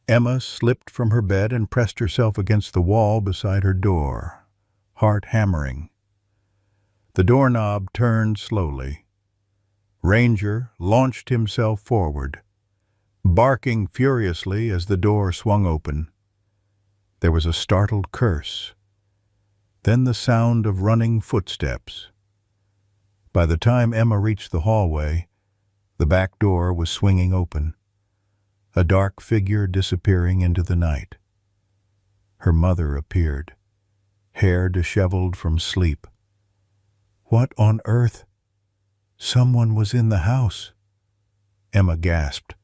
[SPEAKER 1] Emma slipped from her bed and pressed herself against the wall beside her door, heart hammering. The doorknob turned slowly. Ranger launched himself forward, barking furiously as the door swung open. There was a startled curse, then the sound of running footsteps. By the time Emma reached the hallway, the back door was swinging open, a dark figure disappearing into the night. Her mother appeared, hair disheveled from sleep. "What on earth? Someone was in the house." Emma gasped.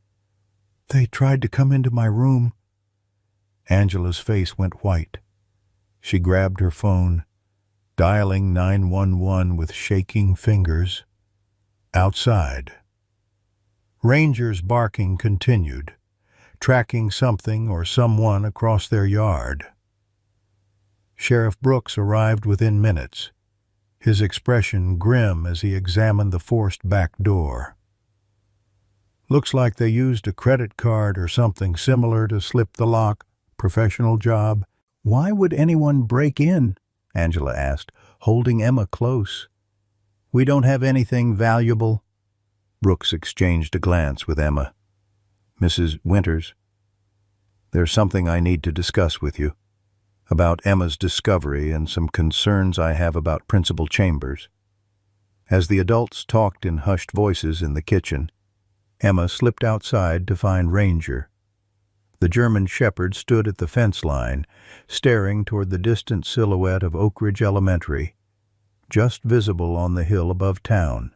[SPEAKER 1] "They tried to come into my room." Angela's face went white. She grabbed her phone, dialing 911 with shaking fingers. Outside, Ranger's barking continued, tracking something or someone across their yard. Sheriff Brooks arrived within minutes, his expression grim as he examined the forced back door. "Looks like they used a credit card or something similar to slip the lock. Professional job." "Why would anyone break in?" Angela asked, holding Emma close. "We don't have anything valuable." Brooks exchanged a glance with Emma. "Mrs. Winters, there's something I need to discuss with you, about Emma's discovery and some concerns I have about Principal Chambers." As the adults talked in hushed voices in the kitchen, Emma slipped outside to find Ranger. The German shepherd stood at the fence line, staring toward the distant silhouette of Oak Ridge Elementary, just visible on the hill above town.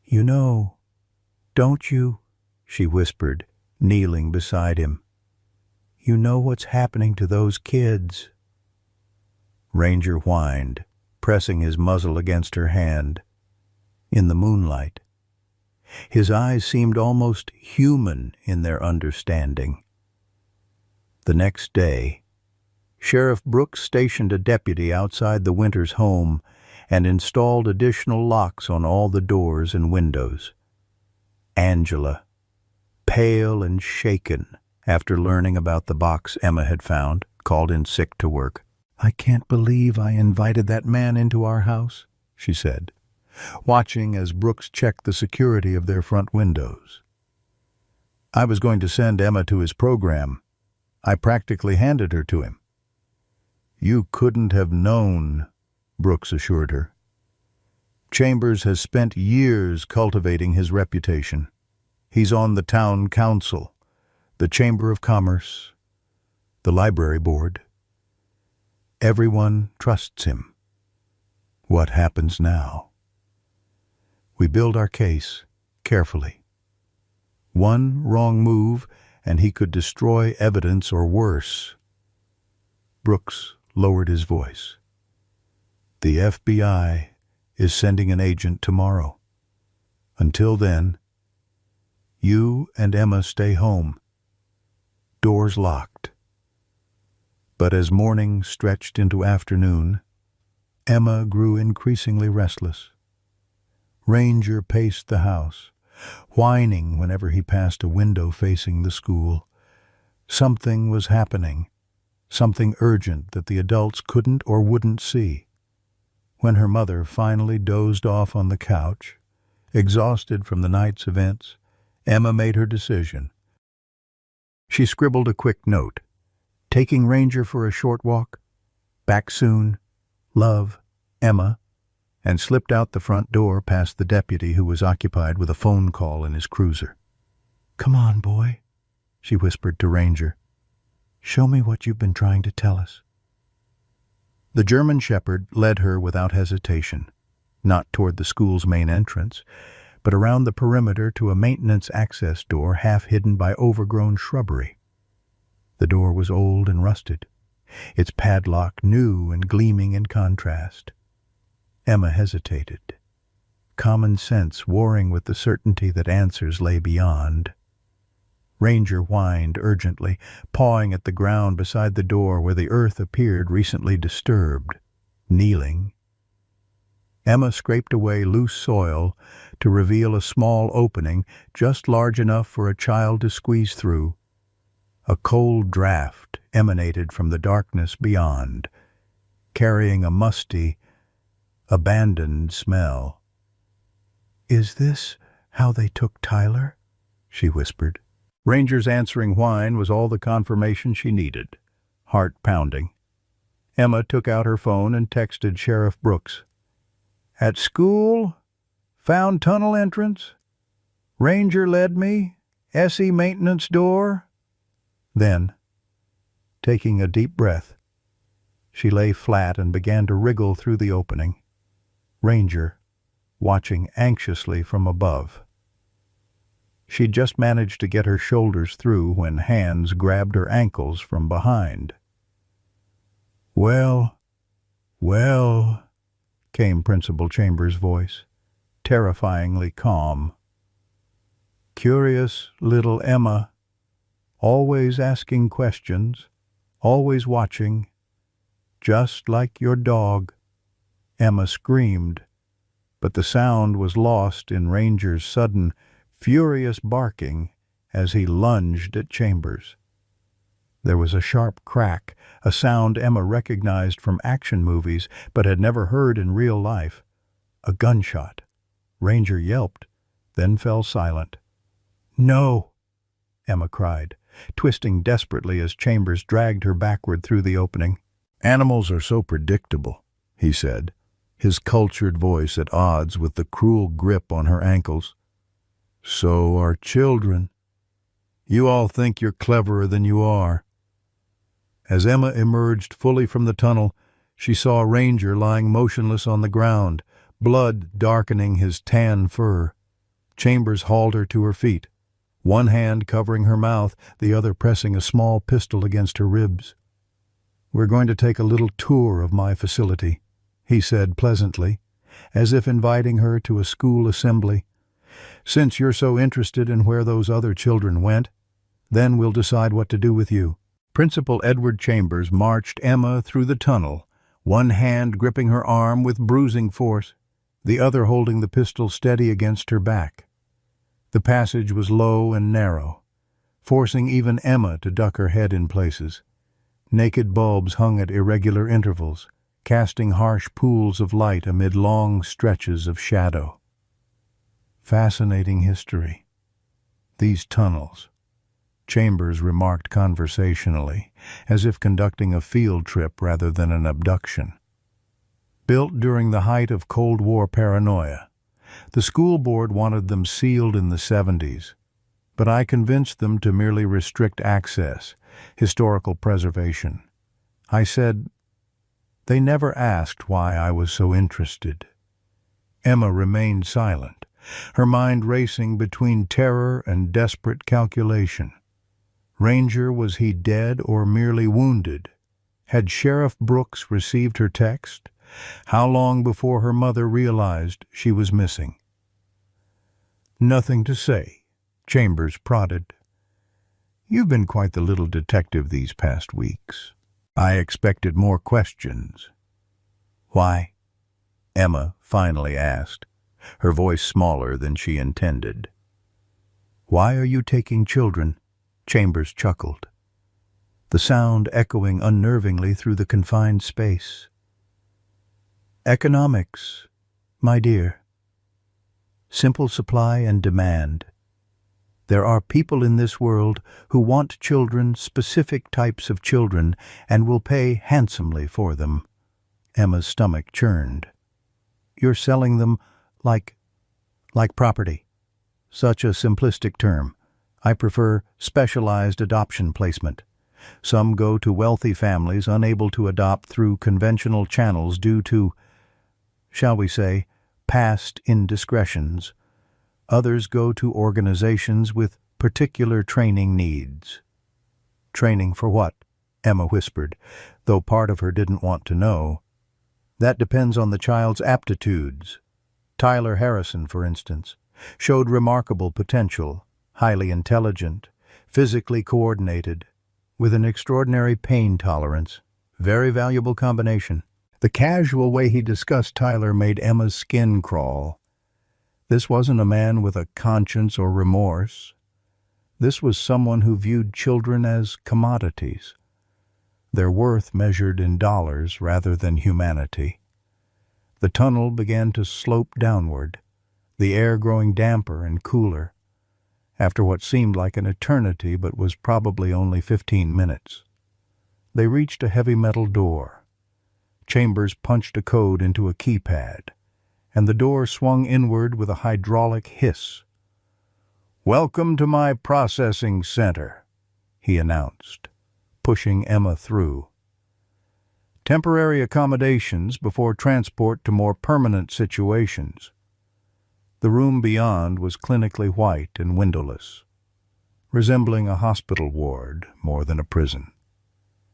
[SPEAKER 1] "You know, don't you?" she whispered, kneeling beside him. "You know what's happening to those kids." Ranger whined, pressing his muzzle against her hand. In the moonlight, his eyes seemed almost human in their understanding. The next day, Sheriff Brooks stationed a deputy outside the Winters home and installed additional locks on all the doors and windows. Angela, pale and shaken after learning about the box Emma had found, called in sick to work. "I can't believe I invited that man into our house," she said, watching as Brooks checked the security of their front windows. "I was going to send Emma to his program. I practically handed her to him." "You couldn't have known," Brooks assured her. "Chambers has spent years cultivating his reputation. He's on the town council, the Chamber of Commerce, the library board. Everyone trusts him. What happens now? We build our case carefully. One wrong move and he could destroy evidence or worse." Brooks lowered his voice. "The FBI is sending an agent tomorrow. Until then, you and Emma stay home. Doors locked." But as morning stretched into afternoon, Emma grew increasingly restless. Ranger paced the house, whining whenever he passed a window facing the school. Something was happening, something urgent that the adults couldn't or wouldn't see. When her mother finally dozed off on the couch, exhausted from the night's events, Emma made her decision. She scribbled a quick note. "Taking Ranger for a short walk. Back soon. Love, Emma," and slipped out the front door past the deputy who was occupied with a phone call in his cruiser. "Come on, boy," she whispered to Ranger. "Show me what you've been trying to tell us." The German shepherd led her without hesitation, not toward the school's main entrance, but around the perimeter to a maintenance access door half hidden by overgrown shrubbery. The door was old and rusted, its padlock new and gleaming in contrast. Emma hesitated, common sense warring with the certainty that answers lay beyond. Ranger whined urgently, pawing at the ground beside the door where the earth appeared recently disturbed, kneeling. Emma scraped away loose soil to reveal a small opening just large enough for a child to squeeze through. A cold draft emanated from the darkness beyond, carrying a musty, abandoned smell. "Is this how they took Tyler?" she whispered. Ranger's answering whine was all the confirmation she needed, heart pounding. Emma took out her phone and texted Sheriff Brooks. "At school, found tunnel entrance. Ranger led me, SE maintenance door." Then, Taking a deep breath, she lay flat and began to wriggle through the opening, Ranger watching anxiously from above. She'd just managed to get her shoulders through when hands grabbed her ankles from behind. "Well, well," came Principal Chambers' voice, terrifyingly calm. "Curious little Emma, always asking questions, always watching, just like your dog." Emma screamed, but the sound was lost in Ranger's sudden, furious barking as he lunged at Chambers. There was a sharp crack, a sound Emma recognized from action movies but had never heard in real life. A gunshot. Ranger yelped, then fell silent. "No!" Emma cried, twisting desperately as Chambers dragged her backward through the opening. "Animals are so predictable," he said, his cultured voice at odds with the cruel grip on her ankles. "So are children. You all think you're cleverer than you are." As Emma emerged fully from the tunnel, she saw Ranger lying motionless on the ground, blood darkening his tan fur. Chambers hauled her to her feet, one hand covering her mouth, the other pressing a small pistol against her ribs. "We're going to take a little tour of my facility," he said pleasantly, as if inviting her to a school assembly. "Since you're so interested in where those other children went, then we'll decide what to do with you." Principal Edward Chambers marched Emma through the tunnel, one hand gripping her arm with bruising force, the other holding the pistol steady against her back. The passage was low and narrow, forcing even Emma to duck her head in places. Naked bulbs hung at irregular intervals, casting harsh pools of light amid long stretches of shadow. Fascinating history. These tunnels, Chambers remarked conversationally, as if conducting a field trip rather than an abduction. Built during the height of Cold War paranoia, the school board wanted them sealed in the 70s, but I convinced them to merely restrict access, historical preservation. I said, they never asked why I was so interested. Emma remained silent, her mind racing between terror and desperate calculation. Ranger, was he dead or merely wounded? Had Sheriff Brooks received her text? How long before her mother realized she was missing? "Nothing to say," Chambers prodded. "You've been quite the little detective these past weeks. I expected more questions." "Why?" Emma finally asked, her voice smaller than she intended. "Why are you taking children?" Chambers chuckled, the sound echoing unnervingly through the confined space. "Economics, my dear. Simple supply and demand. There are people in this world who want children, specific types of children, and will pay handsomely for them." Emma's stomach churned. "You're selling them like property." "Such a simplistic term. I prefer specialized adoption placement. Some go to wealthy families unable to adopt through conventional channels due to, shall we say, past indiscretions. Others go to organizations with particular training needs." "Training for what?" Emma whispered, though part of her didn't want to know. "That depends on the child's aptitudes. Tyler Harrison, for instance, showed remarkable potential, highly intelligent, physically coordinated, with an extraordinary pain tolerance. Very valuable combination." The casual way he discussed Tyler made Emma's skin crawl. This wasn't a man with a conscience or remorse. This was someone who viewed children as commodities, their worth measured in dollars rather than humanity. The tunnel began to slope downward, the air growing damper and cooler, after what seemed like an eternity but was probably only 15 minutes. They reached a heavy metal door. Chambers punched a code into a keypad, and the door swung inward with a hydraulic hiss. "Welcome to my processing center," he announced, pushing Emma through. Temporary accommodations before transport to more permanent situations. The room beyond was clinically white and windowless, resembling a hospital ward more than a prison.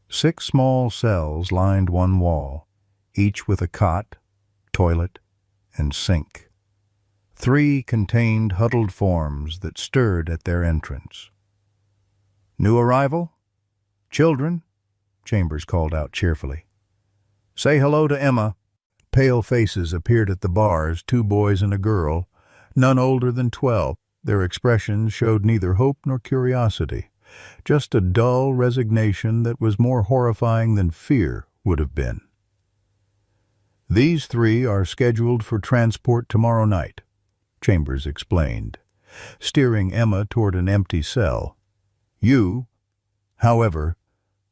[SPEAKER 1] 6 small cells lined one wall, each with a cot, toilet, and sink. 3 contained huddled forms that stirred at their entrance. "New arrival? Children?" Chambers called out cheerfully. "Say hello to Emma." Pale faces appeared at the bars, 2 boys and a girl, none older than 12. Their expressions showed neither hope nor curiosity, just a dull resignation that was more horrifying than fear would have been. "These 3 are scheduled for transport tomorrow night," Chambers explained, steering Emma toward an empty cell. "You, however,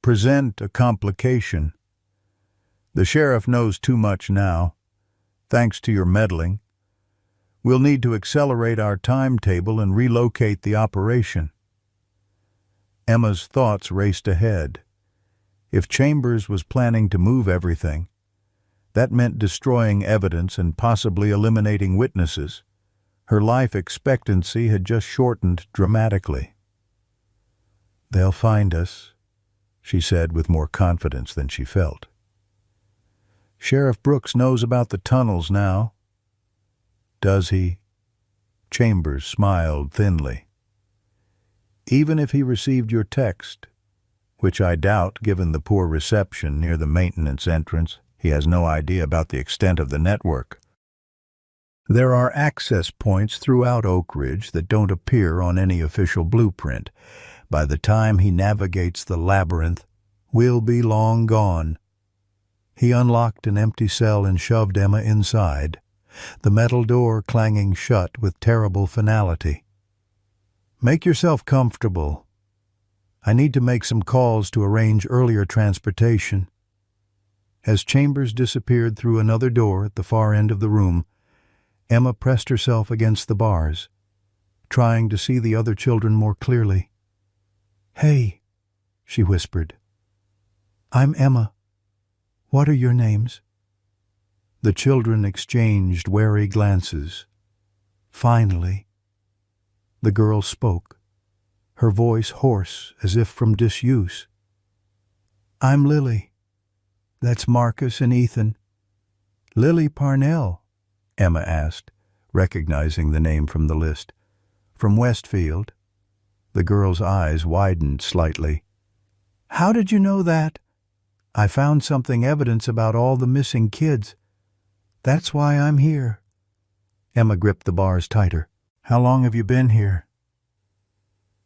[SPEAKER 1] present a complication. The sheriff knows too much now, thanks to your meddling. We'll need to accelerate our timetable and relocate the operation." Emma's thoughts raced ahead. If Chambers was planning to move everything, that meant destroying evidence and possibly eliminating witnesses. Her life expectancy had just shortened dramatically. "They'll find us," she said with more confidence than she felt. "Sheriff Brooks knows about the tunnels now." "Does he?" Chambers smiled thinly. "Even if he received your text, which I doubt given the poor reception near the maintenance entrance, he has no idea about the extent of the network. There are access points throughout Oak Ridge that don't appear on any official blueprint. By the time he navigates the labyrinth, we'll be long gone." He unlocked an empty cell and shoved Emma inside, the metal door clanging shut with terrible finality. "Make yourself comfortable. I need to make some calls to arrange earlier transportation." As Chambers disappeared through another door at the far end of the room, Emma pressed herself against the bars, trying to see the other children more clearly. "Hey," she whispered. "I'm Emma. What are your names?" The children exchanged wary glances. Finally, the girl spoke, her voice hoarse as if from disuse. "I'm Lily. That's Marcus and Ethan." "Lily Parnell?" Emma asked, recognizing the name from the list. "From Westfield?" The girl's eyes widened slightly. "How did you know that?" "I found something evidence about all the missing kids. That's why I'm here." Emma gripped the bars tighter. "How long have you been here?"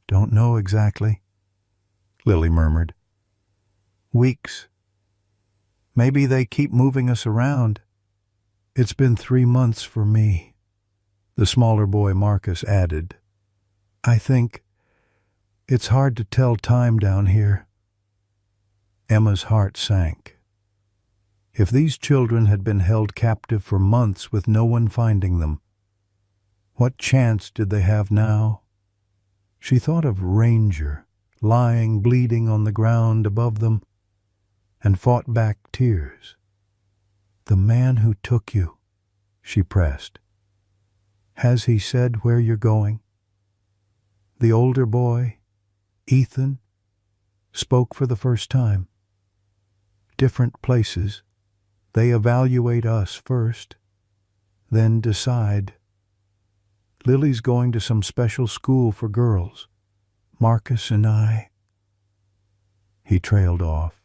[SPEAKER 1] "Don't know exactly," Lily murmured. "Weeks. Maybe they keep moving us around. It's been 3 months for me," the smaller boy Marcus added. "I think it's hard to tell time down here." Emma's heart sank. If these children had been held captive for months with no one finding them, what chance did they have now? She thought of Ranger, lying bleeding on the ground above them, and fought back tears. "The man who took you," she pressed. "Has he said where you're going?" The older boy, Ethan, spoke for the first time. "Different places. They evaluate us first, then decide. Lily's going to some special school for girls. Marcus and I—" He trailed off,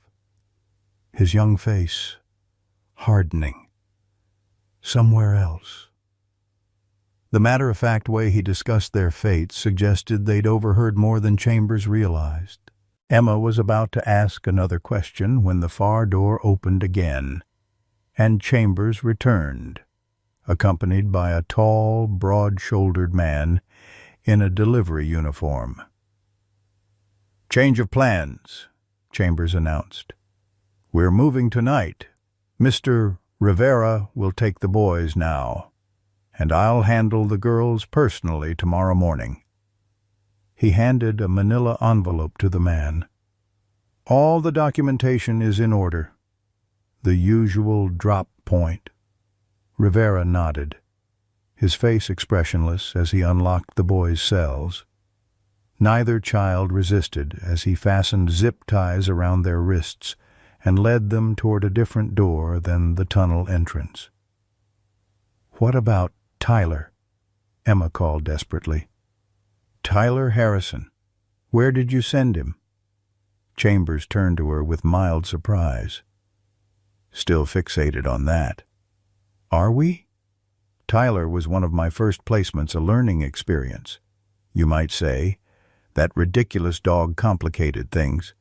[SPEAKER 1] his young face hardening. Somewhere else. The matter-of-fact way he discussed their fates suggested they'd overheard more than Chambers realized. Emma was about to ask another question when the far door opened again, and Chambers returned, accompanied by a tall, broad-shouldered man in a delivery uniform. "Change of plans," Chambers announced. "We're moving tonight. Mr. Rivera will take the boys now, and I'll handle the girls personally tomorrow morning." He handed a manila envelope to the man. All the documentation is in order. The usual drop point. Rivera nodded, his face expressionless as he unlocked the boys' cells. Neither child resisted as he fastened zip ties around their wrists and led them toward a different door than the tunnel entrance. "What about Tyler?" Emma called desperately. "Tyler Harrison. Where did you send him?" Chambers turned to her with mild surprise. "Still fixated on that. Are we? Tyler was one of my first placements, a learning experience. You might say, that ridiculous dog complicated things.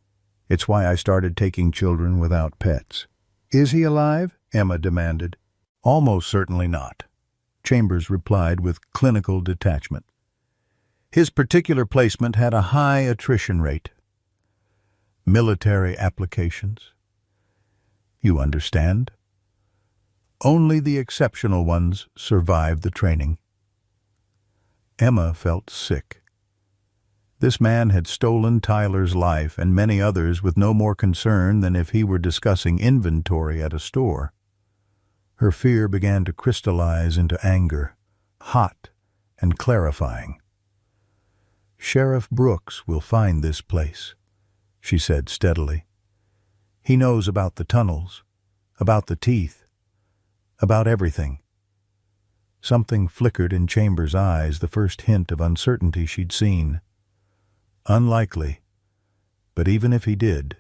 [SPEAKER 1] It's why I started taking children without pets." "Is he alive?" Emma demanded. "Almost certainly not," Chambers replied with clinical detachment. "His particular placement had a high attrition rate. Military applications. You understand? Only the exceptional ones survive the training." Emma felt sick. This man had stolen Tyler's life and many others with no more concern than if he were discussing inventory at a store. Her fear began to crystallize into anger, hot and clarifying. "Sheriff Brooks will find this place," she said steadily. "He knows about the tunnels, about the teeth, about everything." Something flickered in Chambers' eyes, the first hint of uncertainty she'd seen. "Unlikely, but even if he did,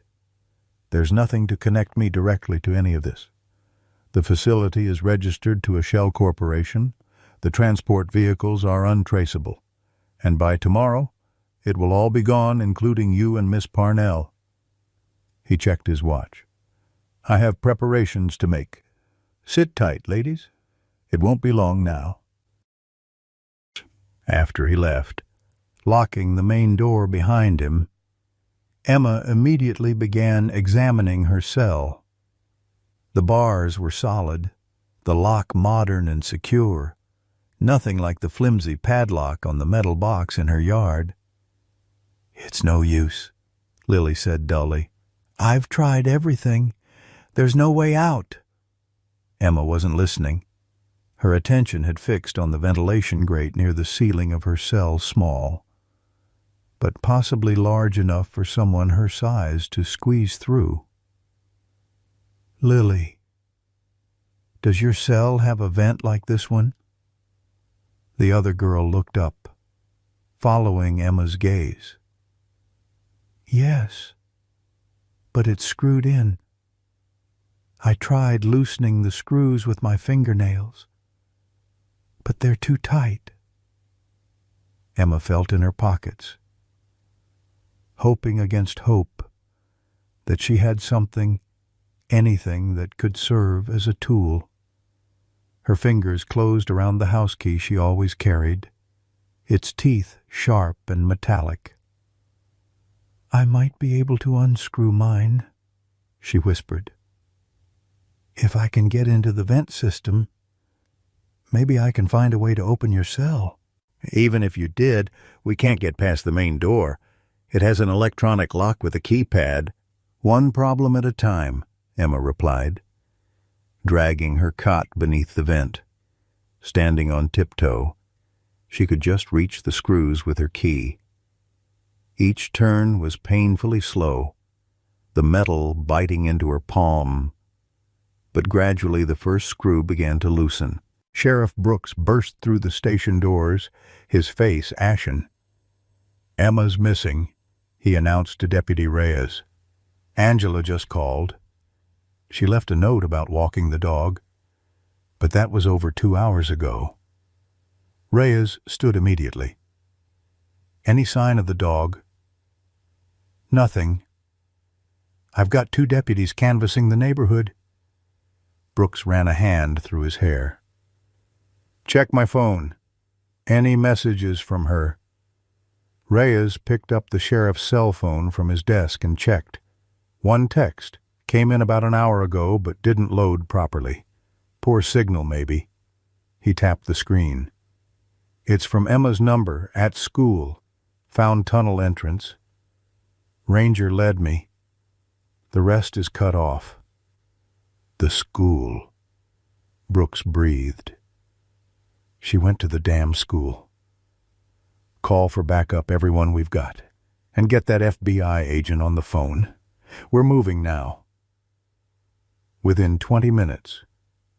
[SPEAKER 1] there's nothing to connect me directly to any of this. The facility is registered to a shell corporation, the transport vehicles are untraceable, and by tomorrow it will all be gone, including you and Miss Parnell." He checked his watch. "I have preparations to make. Sit tight, ladies. It won't be long now." After he left, locking the main door behind him, Emma immediately began examining her cell. The bars were solid, the lock modern and secure, nothing like the flimsy padlock on the metal box in her yard. "It's no use," Lily said dully. "I've tried everything. There's no way out." Emma wasn't listening. Her attention had fixed on the ventilation grate near the ceiling of her cell, small, but possibly large enough for someone her size to squeeze through. "Lily, does your cell have a vent like this one?" The other girl looked up, following Emma's gaze. "Yes, but it's screwed in. I tried loosening the screws with my fingernails, but they're too tight." Emma felt in her pockets, hoping against hope that she had something, anything that could serve as a tool. Her fingers closed around the house key she always carried, its teeth sharp and metallic. "I might be able to unscrew mine," she whispered. "If I can get into the vent system, maybe I can find a way to open your cell." "Even if you did, we can't get past the main door. It has an electronic lock with a keypad." "One problem at a time," Emma replied, dragging her cot beneath the vent. Standing on tiptoe, she could just reach the screws with her key. Each turn was painfully slow, the metal biting into her palm, but gradually the first screw began to loosen. Sheriff Brooks burst through the station doors, his face ashen. "Emma's missing," he announced to Deputy Reyes. "Angela just called. She left a note about walking the dog, but that was over 2 hours ago." Reyes stood immediately. "Any sign of the dog?" "Nothing. I've got 2 deputies canvassing the neighborhood." Brooks ran a hand through his hair. "Check my phone. Any messages from her?" Reyes picked up the sheriff's cell phone from his desk and checked. One text. Came in about an hour ago, but didn't load properly. Poor signal, maybe. He tapped the screen. "It's from Emma's number, at school. Found tunnel entrance. Ranger led me. The rest is cut off. The school. Brooks breathed. She went to the damn school. Call for backup, everyone we've got. And get that FBI agent on the phone. We're moving now. Within 20 minutes,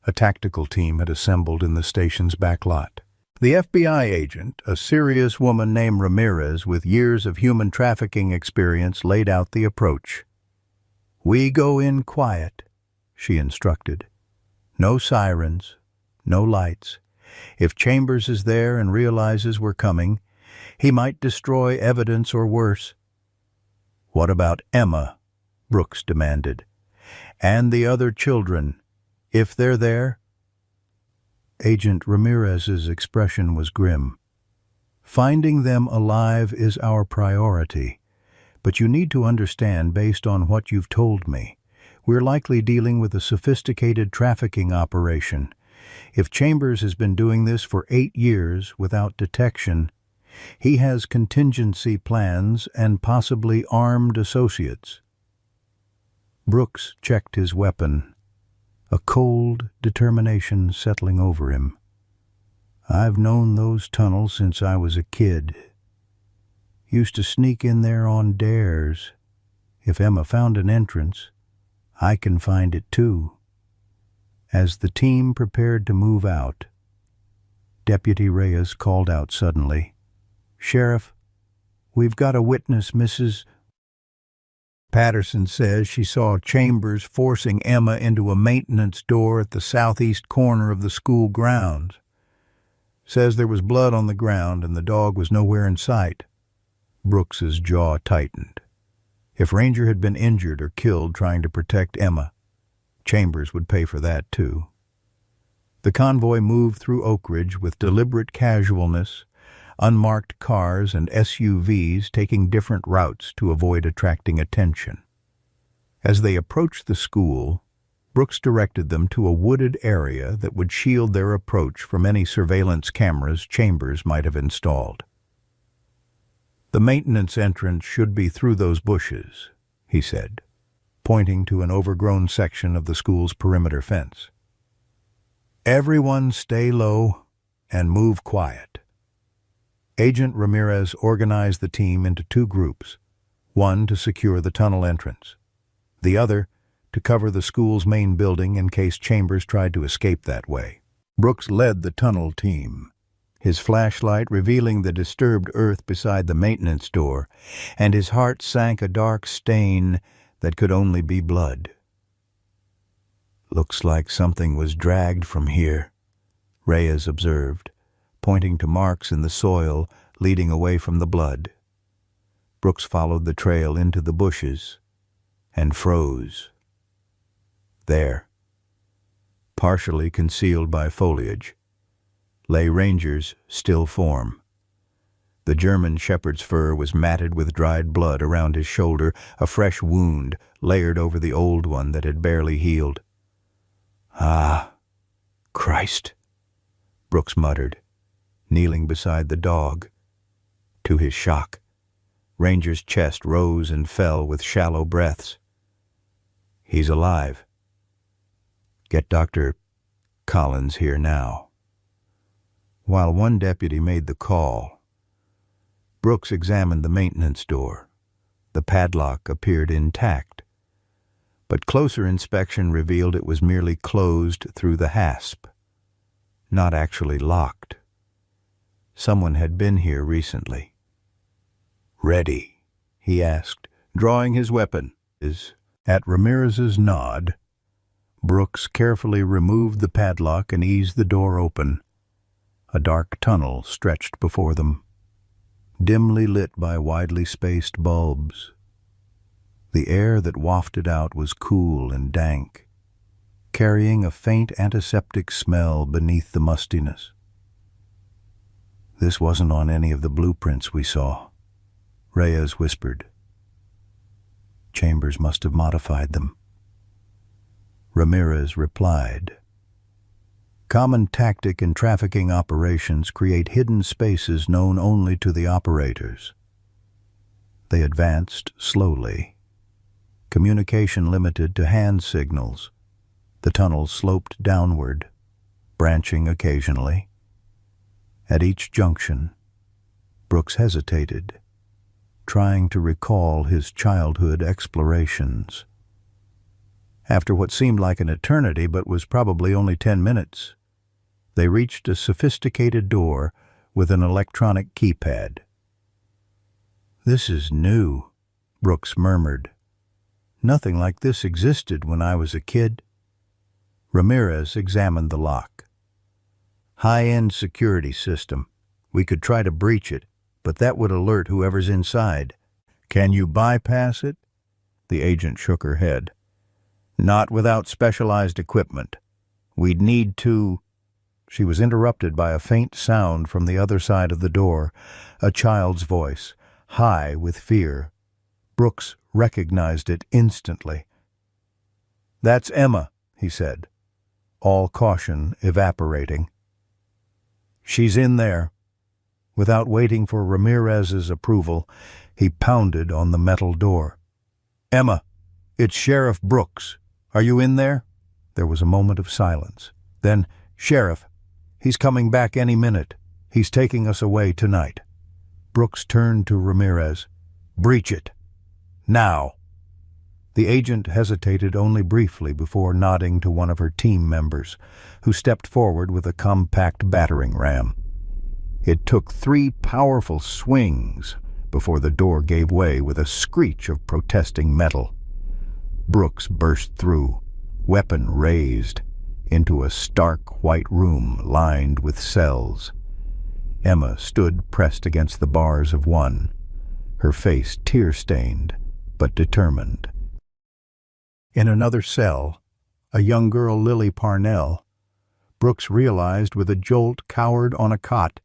[SPEAKER 1] a tactical team had assembled in the station's back lot. The FBI agent, a serious woman named Ramirez with years of human trafficking experience, laid out the approach. "We go in quiet," she instructed. "No sirens, no lights. If Chambers is there and realizes we're coming, he might destroy evidence or worse." "What about Emma?" Brooks demanded. "And the other children, if they're there?" Agent Ramirez's expression was grim. "Finding them alive is our priority, but you need to understand, based on what you've told me, we're likely dealing with a sophisticated trafficking operation. If Chambers has been doing this for 8 years without detection, he has contingency plans and possibly armed associates." Brooks checked his weapon, a cold determination settling over him. "I've known those tunnels since I was a kid. Used to sneak in there on dares. If Emma found an entrance, I can find it too." As the team prepared to move out, Deputy Reyes called out suddenly, "Sheriff, we've got a witness, Mrs. Patterson says she saw Chambers forcing Emma into a maintenance door at the southeast corner of the school grounds. Says there was blood on the ground and the dog was nowhere in sight." Brooks's jaw tightened. If Ranger had been injured or killed trying to protect Emma, Chambers would pay for that too. The convoy moved through Oak Ridge with deliberate casualness, unmarked cars and SUVs taking different routes to avoid attracting attention. As they approached the school, Brooks directed them to a wooded area that would shield their approach from any surveillance cameras Chambers might have installed. "The maintenance entrance should be through those bushes," he said, pointing to an overgrown section of the school's perimeter fence. "Everyone stay low and move quiet." Agent Ramirez organized the team into 2 groups, one to secure the tunnel entrance, the other to cover the school's main building in case Chambers tried to escape that way. Brooks led the tunnel team, his flashlight revealing the disturbed earth beside the maintenance door, and his heart sank a dark stain that could only be blood. "Looks like something was dragged from here," Reyes observed, pointing to marks in the soil leading away from the blood. Brooks followed the trail into the bushes and froze. There, partially concealed by foliage, lay Ranger's still form. The German shepherd's fur was matted with dried blood around his shoulder, a fresh wound layered over the old one that had barely healed. "Ah, Christ," Brooks muttered, kneeling beside the dog. To his shock, Ranger's chest rose and fell with shallow breaths. "He's alive. Get Dr. Collins here now." While one deputy made the call, Brooks examined the maintenance door. The padlock appeared intact, but closer inspection revealed it was merely closed through the hasp, not actually locked. Someone had been here recently. "Ready?" he asked, drawing his weapon. At Ramirez's nod, Brooks carefully removed the padlock and eased the door open. A dark tunnel stretched before them, dimly lit by widely spaced bulbs. The air that wafted out was cool and dank, carrying a faint antiseptic smell beneath the mustiness. "This wasn't on any of the blueprints we saw," Reyes whispered. "Chambers must have modified them." Ramirez replied, "Common tactic in trafficking operations create hidden spaces known only to the operators." They advanced slowly, Communication limited to hand signals. The tunnel sloped downward, branching occasionally. At each junction, Brooks hesitated, trying to recall his childhood explorations. After what seemed like an eternity but was probably only 10 minutes, they reached a sophisticated door with an electronic keypad. "This is new," Brooks murmured. "Nothing like this existed when I was a kid." Ramirez examined the lock. "High-end security system. We could try to breach it, but that would alert whoever's inside." "Can you bypass it?" The agent shook her head. "Not without specialized equipment. We'd need to—" She was interrupted by a faint sound from the other side of the door, a child's voice, high with fear. Brooks recognized it instantly. "That's Emma," he said, all caution evaporating. "She's in there." Without waiting for Ramirez's approval, he pounded on the metal door. "Emma, it's Sheriff Brooks. Are you in there?" There was a moment of silence. Then, "Sheriff, he's coming back any minute. He's taking us away tonight." Brooks turned to Ramirez. "Breach it. Now." The agent hesitated only briefly before nodding to one of her team members, who stepped forward with a compact battering ram. It took 3 powerful swings before the door gave way with a screech of protesting metal. Brooks burst through, weapon raised, into a stark white room lined with cells. Emma stood pressed against the bars of one, her face tear-stained but determined. In another cell, a young girl, Lily Parnell, Brooks realized with a jolt cowered on a cot.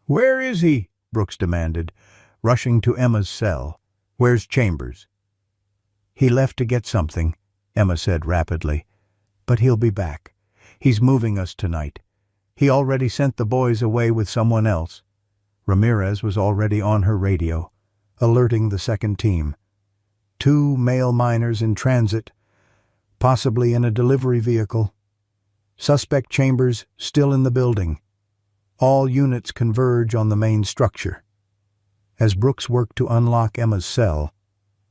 [SPEAKER 1] "Where is he?" Brooks demanded, rushing to Emma's cell. "Where's Chambers?" "He left to get something," Emma said rapidly. "But he'll be back. He's moving us tonight. He already sent the boys away with someone else." Ramirez was already on her radio, alerting the second team. 2 male miners in transit, possibly in a delivery vehicle. Suspect Chambers still in the building. All units converge on the main structure. As Brooks worked to unlock Emma's cell,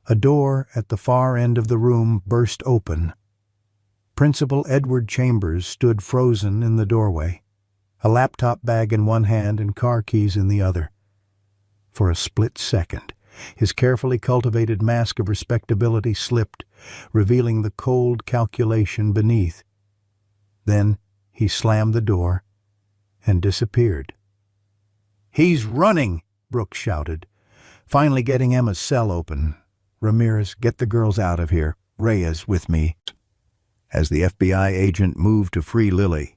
[SPEAKER 1] a door at the far end of the room burst open. Principal Edward Chambers stood frozen in the doorway, a laptop bag in one hand and car keys in the other. For a split second, his carefully cultivated mask of respectability slipped, revealing the cold calculation beneath. Then he slammed the door and disappeared. "He's running!" Brooks shouted, finally getting Emma's cell open. "Ramirez, get the girls out of here. Reyes with me." As the FBI agent moved to free Lily,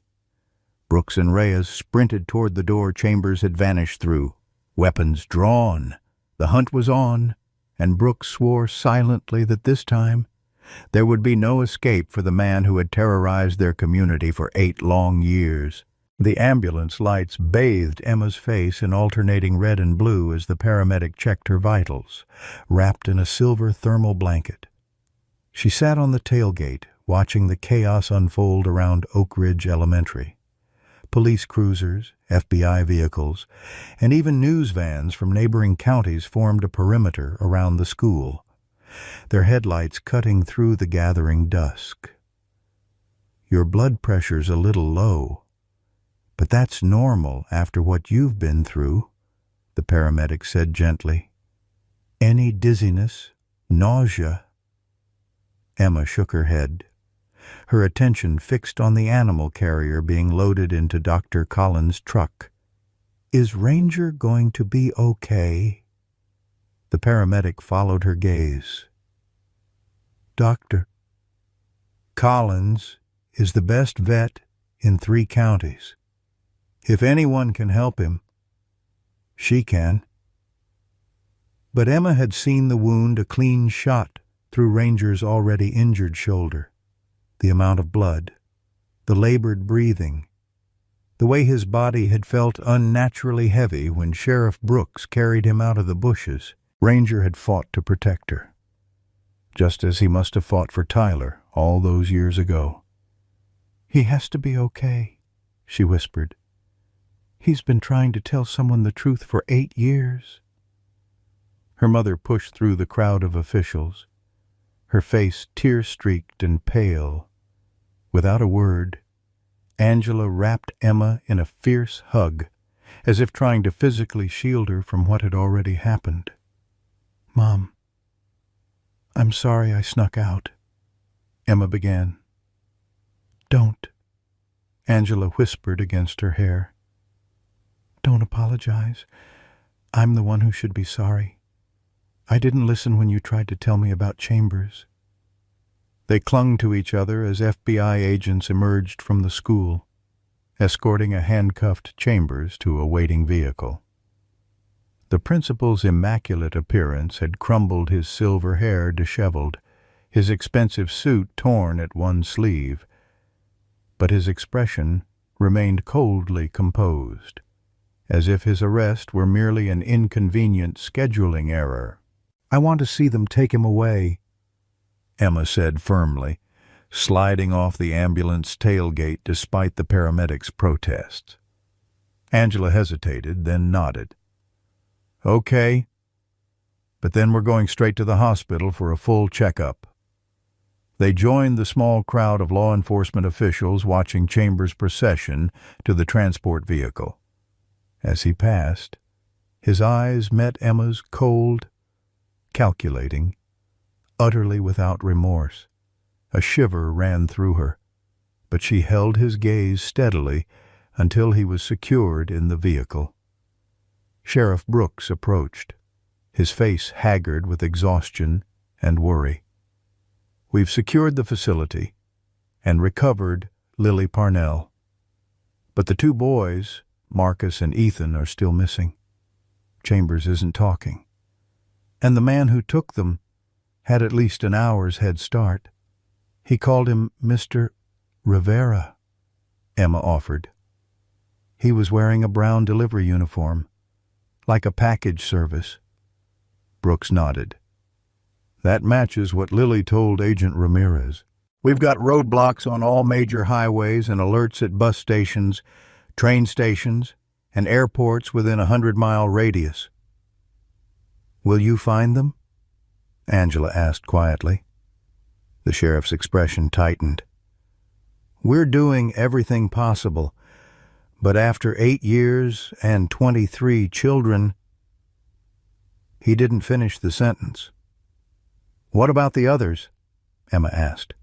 [SPEAKER 1] Brooks and Reyes sprinted toward the door Chambers had vanished through, weapons drawn. The hunt was on, and Brooks swore silently that this time there would be no escape for the man who had terrorized their community for 8 long years. The ambulance lights bathed Emma's face in alternating red and blue as the paramedic checked her vitals, wrapped in a silver thermal blanket. She sat on the tailgate, watching the chaos unfold around Oak Ridge Elementary. Police cruisers, FBI vehicles, and even news vans from neighboring counties formed a perimeter around the school, their headlights cutting through the gathering dusk. "Your blood pressure's a little low, but that's normal after what you've been through," the paramedic said gently. "Any dizziness, nausea?" Emma shook her head, her attention fixed on the animal carrier being loaded into Dr. Collins' truck. "Is Ranger going to be okay?" The paramedic followed her gaze. "Dr. Collins is the best vet in 3 counties. If anyone can help him, she can." But Emma had seen the wound a clean shot through Ranger's already injured shoulder. The amount of blood, the labored breathing, the way his body had felt unnaturally heavy when Sheriff Brooks carried him out of the bushes. Ranger had fought to protect her. just as he must have fought for Tyler all those years ago. "He has to be okay," she whispered. "He's been trying to tell someone the truth for 8 years." Her mother pushed through the crowd of officials, her face tear-streaked and pale. Without a word, Angela wrapped Emma in a fierce hug, as if trying to physically shield her from what had already happened. "Mom, I'm sorry I snuck out," Emma began. "Don't," Angela whispered against her hair. "Don't apologize. I'm the one who should be sorry. I didn't listen when you tried to tell me about Chambers." They clung to each other as FBI agents emerged from the school, escorting a handcuffed Chambers to a waiting vehicle. The principal's immaculate appearance had crumbled, his silver hair disheveled, his expensive suit torn at one sleeve, but his expression remained coldly composed, as if his arrest were merely an inconvenient scheduling error. "I want to see them take him away," Emma said firmly, sliding off the ambulance tailgate despite the paramedics' protests. Angela hesitated, then nodded. "Okay, but then we're going straight to the hospital for a full checkup." They joined the small crowd of law enforcement officials watching Chambers' procession to the transport vehicle. As he passed, his eyes met Emma's, cold, calculating, utterly without remorse. A shiver ran through her, but she held his gaze steadily until he was secured in the vehicle. Sheriff Brooks approached, his face haggard with exhaustion and worry. "We've secured the facility and recovered Lily Parnell, but the 2 boys, Marcus and Ethan, are still missing. Chambers isn't talking. And the man who took them had at least an hour's head start. He called him Mr. Rivera," Emma offered. "He was wearing a brown delivery uniform, like a package service." Brooks nodded. "That matches what Lily told Agent Ramirez. We've got roadblocks on all major highways and alerts at bus stations, train stations, and airports within a 100-mile radius." "Will you find them?" Angela asked quietly. The sheriff's expression tightened. "We're doing everything possible, but after 8 years and 23 children..." He didn't finish the sentence. "What about the others?" Emma asked.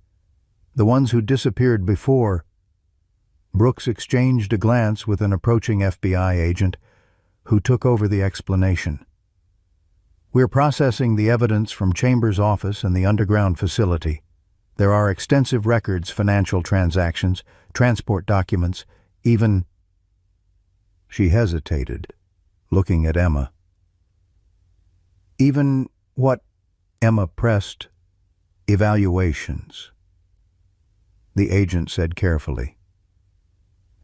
[SPEAKER 1] "The ones who disappeared before?" Brooks exchanged a glance with an approaching FBI agent, who took over the explanation. "We're processing the evidence from Chambers' office and the underground facility. There are extensive records, financial transactions, transport documents, even..." She hesitated, looking at Emma. "Even what?" Emma pressed. "Evaluations," the agent said carefully.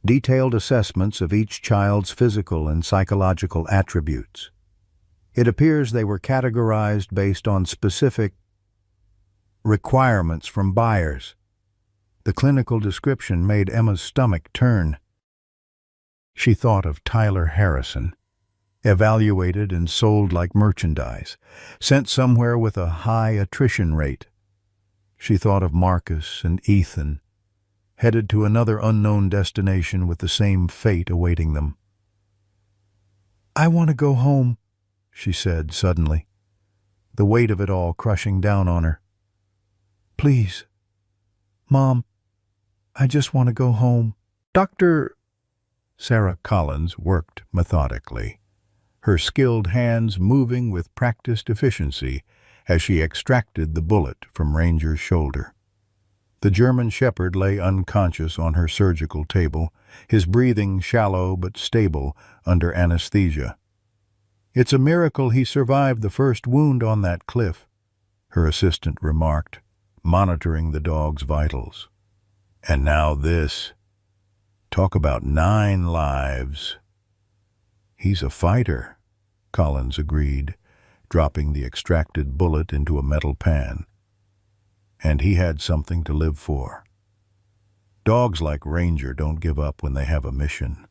[SPEAKER 1] "Detailed assessments of each child's physical and psychological attributes. It appears they were categorized based on specific requirements from buyers." The clinical description made Emma's stomach turn. She thought of Tyler Harrison, evaluated and sold like merchandise, sent somewhere with a high attrition rate. She thought of Marcus and Ethan, headed to another unknown destination with the same fate awaiting them. "I want to go home," she said suddenly, the weight of it all crushing down on her. "Please, Mom, I just want to go home." Dr. Sarah Collins worked methodically, her skilled hands moving with practiced efficiency as she extracted the bullet from Ranger's shoulder. The German shepherd lay unconscious on her surgical table, his breathing shallow but stable under anesthesia. "It's a miracle he survived the first wound on that cliff," her assistant remarked, monitoring the dog's vitals. "And now this. Talk about 9 lives." "He's a fighter," Collins agreed, dropping the extracted bullet into a metal pan. and he had something to live for. Dogs like Ranger don't give up when they have a mission.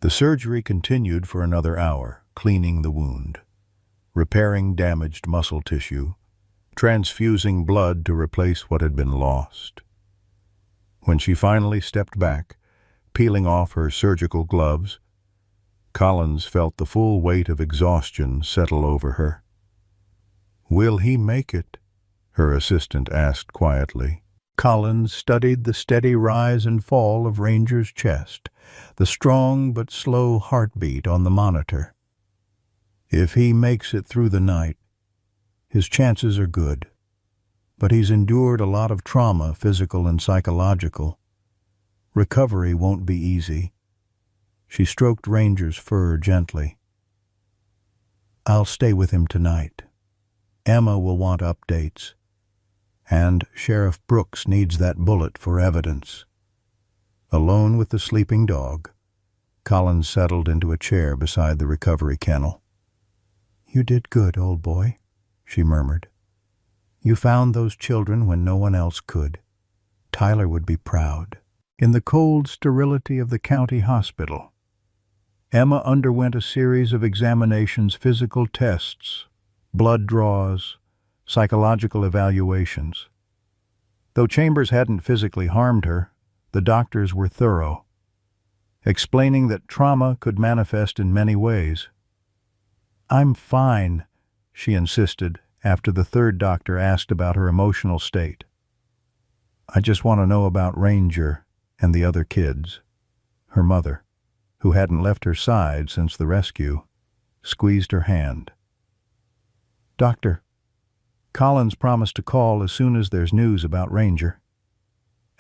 [SPEAKER 1] The surgery continued for another hour, cleaning the wound, repairing damaged muscle tissue, transfusing blood to replace what had been lost. When she finally stepped back, peeling off her surgical gloves, Collins felt the full weight of exhaustion settle over her. "Will he make it?" her assistant asked quietly. Collins studied the steady rise and fall of Ranger's chest, the strong but slow heartbeat on the monitor. "If he makes it through the night, his chances are good. But he's endured a lot of trauma, physical and psychological. Recovery won't be easy." She stroked Ranger's fur gently. "I'll stay with him tonight. Emma will want updates. And Sheriff Brooks needs that bullet for evidence." Alone with the sleeping dog, Collins settled into a chair beside the recovery kennel. "You did good, old boy," she murmured. "You found those children when no one else could. Tyler would be proud." In the cold sterility of the county hospital, Emma underwent a series of examinations, physical tests, blood draws, psychological evaluations. Though Chambers hadn't physically harmed her, the doctors were thorough, explaining that trauma could manifest in many ways. "I'm fine," she insisted after the third doctor asked about her emotional state. "I just want to know about Ranger and the other kids." Her mother, who hadn't left her side since the rescue, squeezed her hand. "Doctor, Collins promised to call as soon as there's news about Ranger,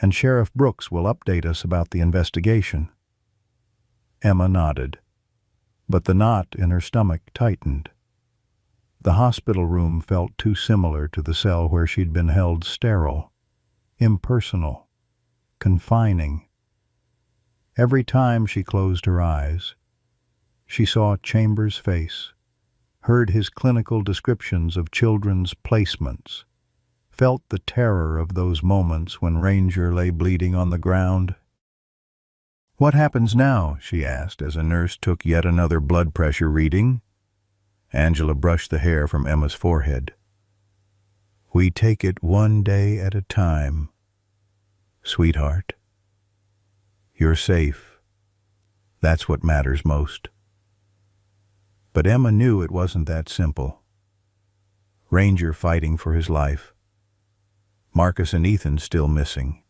[SPEAKER 1] and Sheriff Brooks will update us about the investigation." Emma nodded, but the knot in her stomach tightened. The hospital room felt too similar to the cell where she'd been held, sterile, impersonal, confining. Every time she closed her eyes, she saw Chambers' face, heard his clinical descriptions of children's placements, felt the terror of those moments when Ranger lay bleeding on the ground. "What happens now?" she asked as a nurse took yet another blood pressure reading. Angela brushed the hair from Emma's forehead. "We take it one day at a time, sweetheart. You're safe. That's what matters most." But Emma knew it wasn't that simple. Ranger fighting for his life. Marcus and Ethan still missing.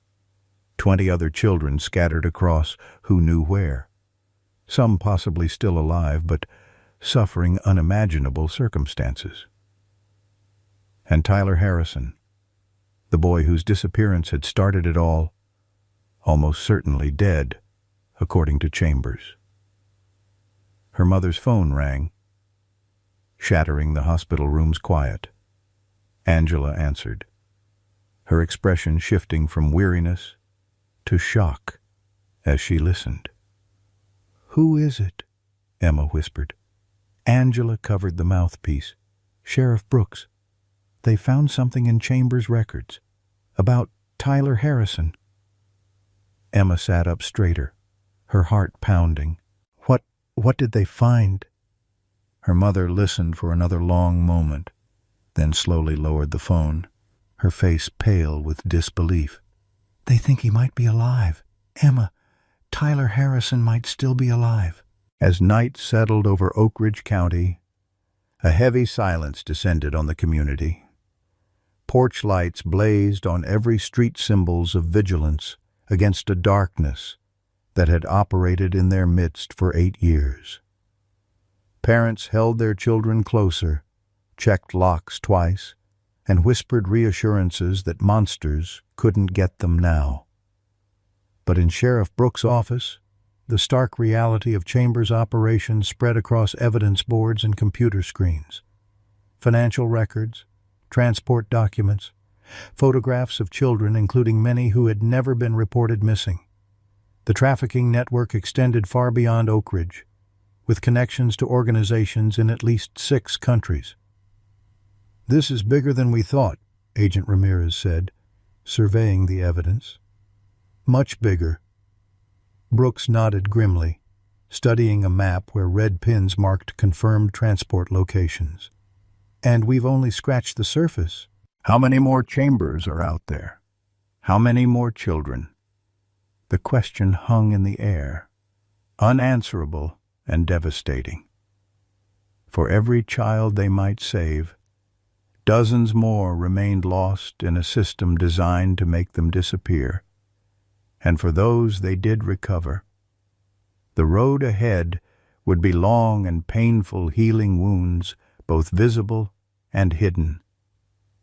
[SPEAKER 1] 20 other children scattered across who knew where. Some possibly still alive, but suffering unimaginable circumstances. And Tyler Harrison, the boy whose disappearance had started it all, almost certainly dead, according to Chambers. Her mother's phone rang, shattering the hospital room's quiet. Angela answered, her expression shifting from weariness to shock as she listened. "Who is it?" Emma whispered. Angela covered the mouthpiece. "Sheriff Brooks. They found something in Chambers' records about Tyler Harrison." Emma sat up straighter, her heart pounding. What did they find?" Her mother listened for another long moment, then slowly lowered the phone, her face pale with disbelief. "They think he might be alive. Emma, Tyler Harrison might still be alive." As night settled over Oak Ridge County, a heavy silence descended on the community. Porch lights blazed on every street, symbols of vigilance against a darkness that had operated in their midst for 8 years. Parents held their children closer, checked locks twice, and whispered reassurances that monsters couldn't get them now. But in Sheriff Brooks' office, the stark reality of Chambers' operations spread across evidence boards and computer screens. Financial records, transport documents, photographs of children, including many who had never been reported missing. The trafficking network extended far beyond Oak Ridge, with connections to organizations in at least 6 countries. "This is bigger than we thought," Agent Ramirez said, surveying the evidence. Much bigger. Brooks nodded grimly, studying a map where red pins marked confirmed transport locations. And we've only scratched the surface. How many more chambers are out there? How many more children? The question hung in the air, unanswerable and devastating. For every child they might save, dozens more remained lost in a system designed to make them disappear. And for those they did recover, the road ahead would be long and painful, healing wounds, both visible and hidden,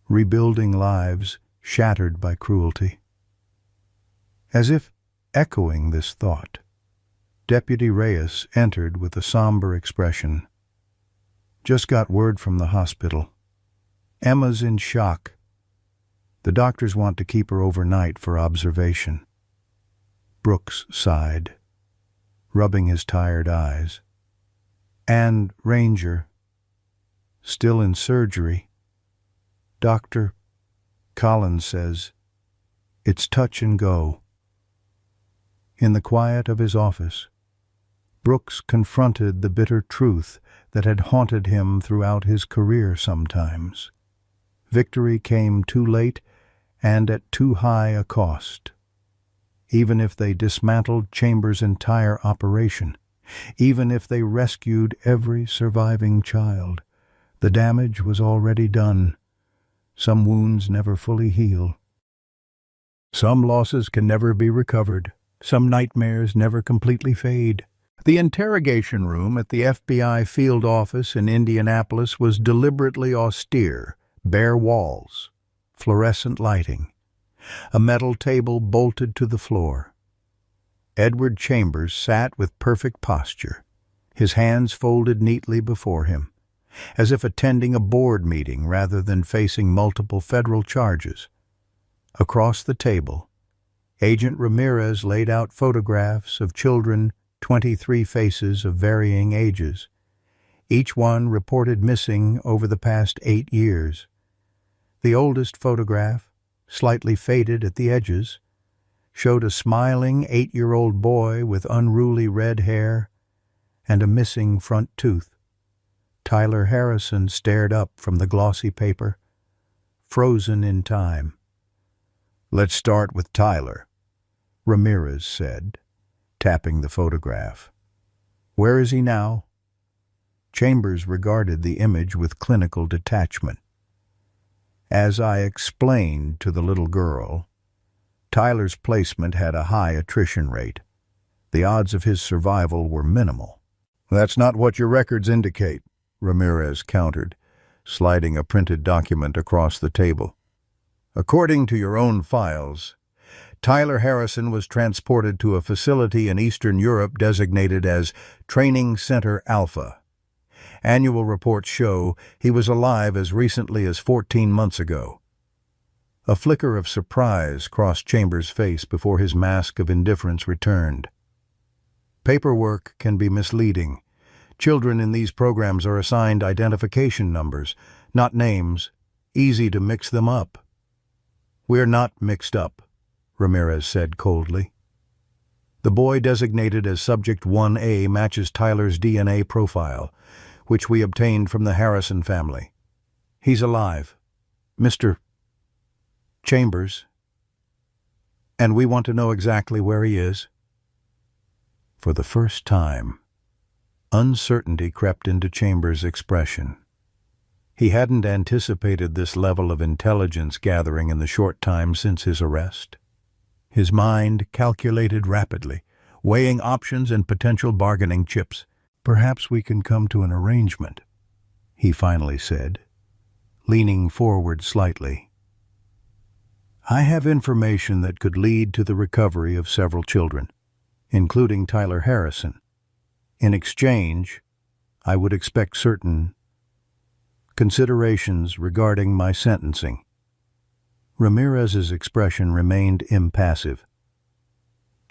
[SPEAKER 1] rebuilding lives shattered by cruelty. As if echoing this thought, Deputy Reyes entered with a somber expression. Just got word from the hospital. Emma's in shock. The doctors want to keep her overnight for observation. Brooks sighed, rubbing his tired eyes. And Ranger, still in surgery. Dr. Collins says it's touch and go. In the quiet of his office, Brooks confronted the bitter truth that had haunted him throughout his career sometimes. Victory came too late and at too high a cost. Even if they dismantled Chambers' entire operation, even if they rescued every surviving child, the damage was already done. Some wounds never fully heal. Some losses can never be recovered. Some nightmares never completely fade. The interrogation room at the FBI field office in Indianapolis was deliberately austere, bare walls, fluorescent lighting, a metal table bolted to the floor. Edward Chambers sat with perfect posture, his hands folded neatly before him, as if attending a board meeting rather than facing multiple federal charges. Across the table, Agent Ramirez laid out photographs of children, 23 faces of varying ages, each one reported missing over the past 8 years. The oldest photograph, slightly faded at the edges, showed a smiling 8-year-old boy with unruly red hair and a missing front tooth. Tyler Harrison stared up from the glossy paper, frozen in time. "Let's start with Tyler," Ramirez said, tapping the photograph. "Where is he now?" Chambers regarded the image with clinical detachment. "As I explained to the little girl, Tyler's placement had a high attrition rate. The odds of his survival were minimal." "That's not what your records indicate," Ramirez countered, sliding a printed document across the table. "According to your own files, Tyler Harrison was transported to a facility in Eastern Europe designated as Training Center Alpha. Annual reports show he was alive as recently as 14 months ago." A flicker of surprise crossed Chambers' face before his mask of indifference returned. "Paperwork can be misleading. Children in these programs are assigned identification numbers, not names. Easy to mix them up." "We're not mixed up," Ramirez said coldly. "The boy designated as Subject 1A matches Tyler's DNA profile, which we obtained from the Harrison family. He's alive, Mr. Chambers, and we want to know exactly where he is." For the first time, uncertainty crept into Chambers' expression. He hadn't anticipated this level of intelligence gathering in the short time since his arrest. His mind calculated rapidly, weighing options and potential bargaining chips. "Perhaps we can come to an arrangement," he finally said, leaning forward slightly. "I have information that could lead to the recovery of several children, including Tyler Harrison. In exchange, I would expect certain considerations regarding my sentencing." Ramirez's expression remained impassive.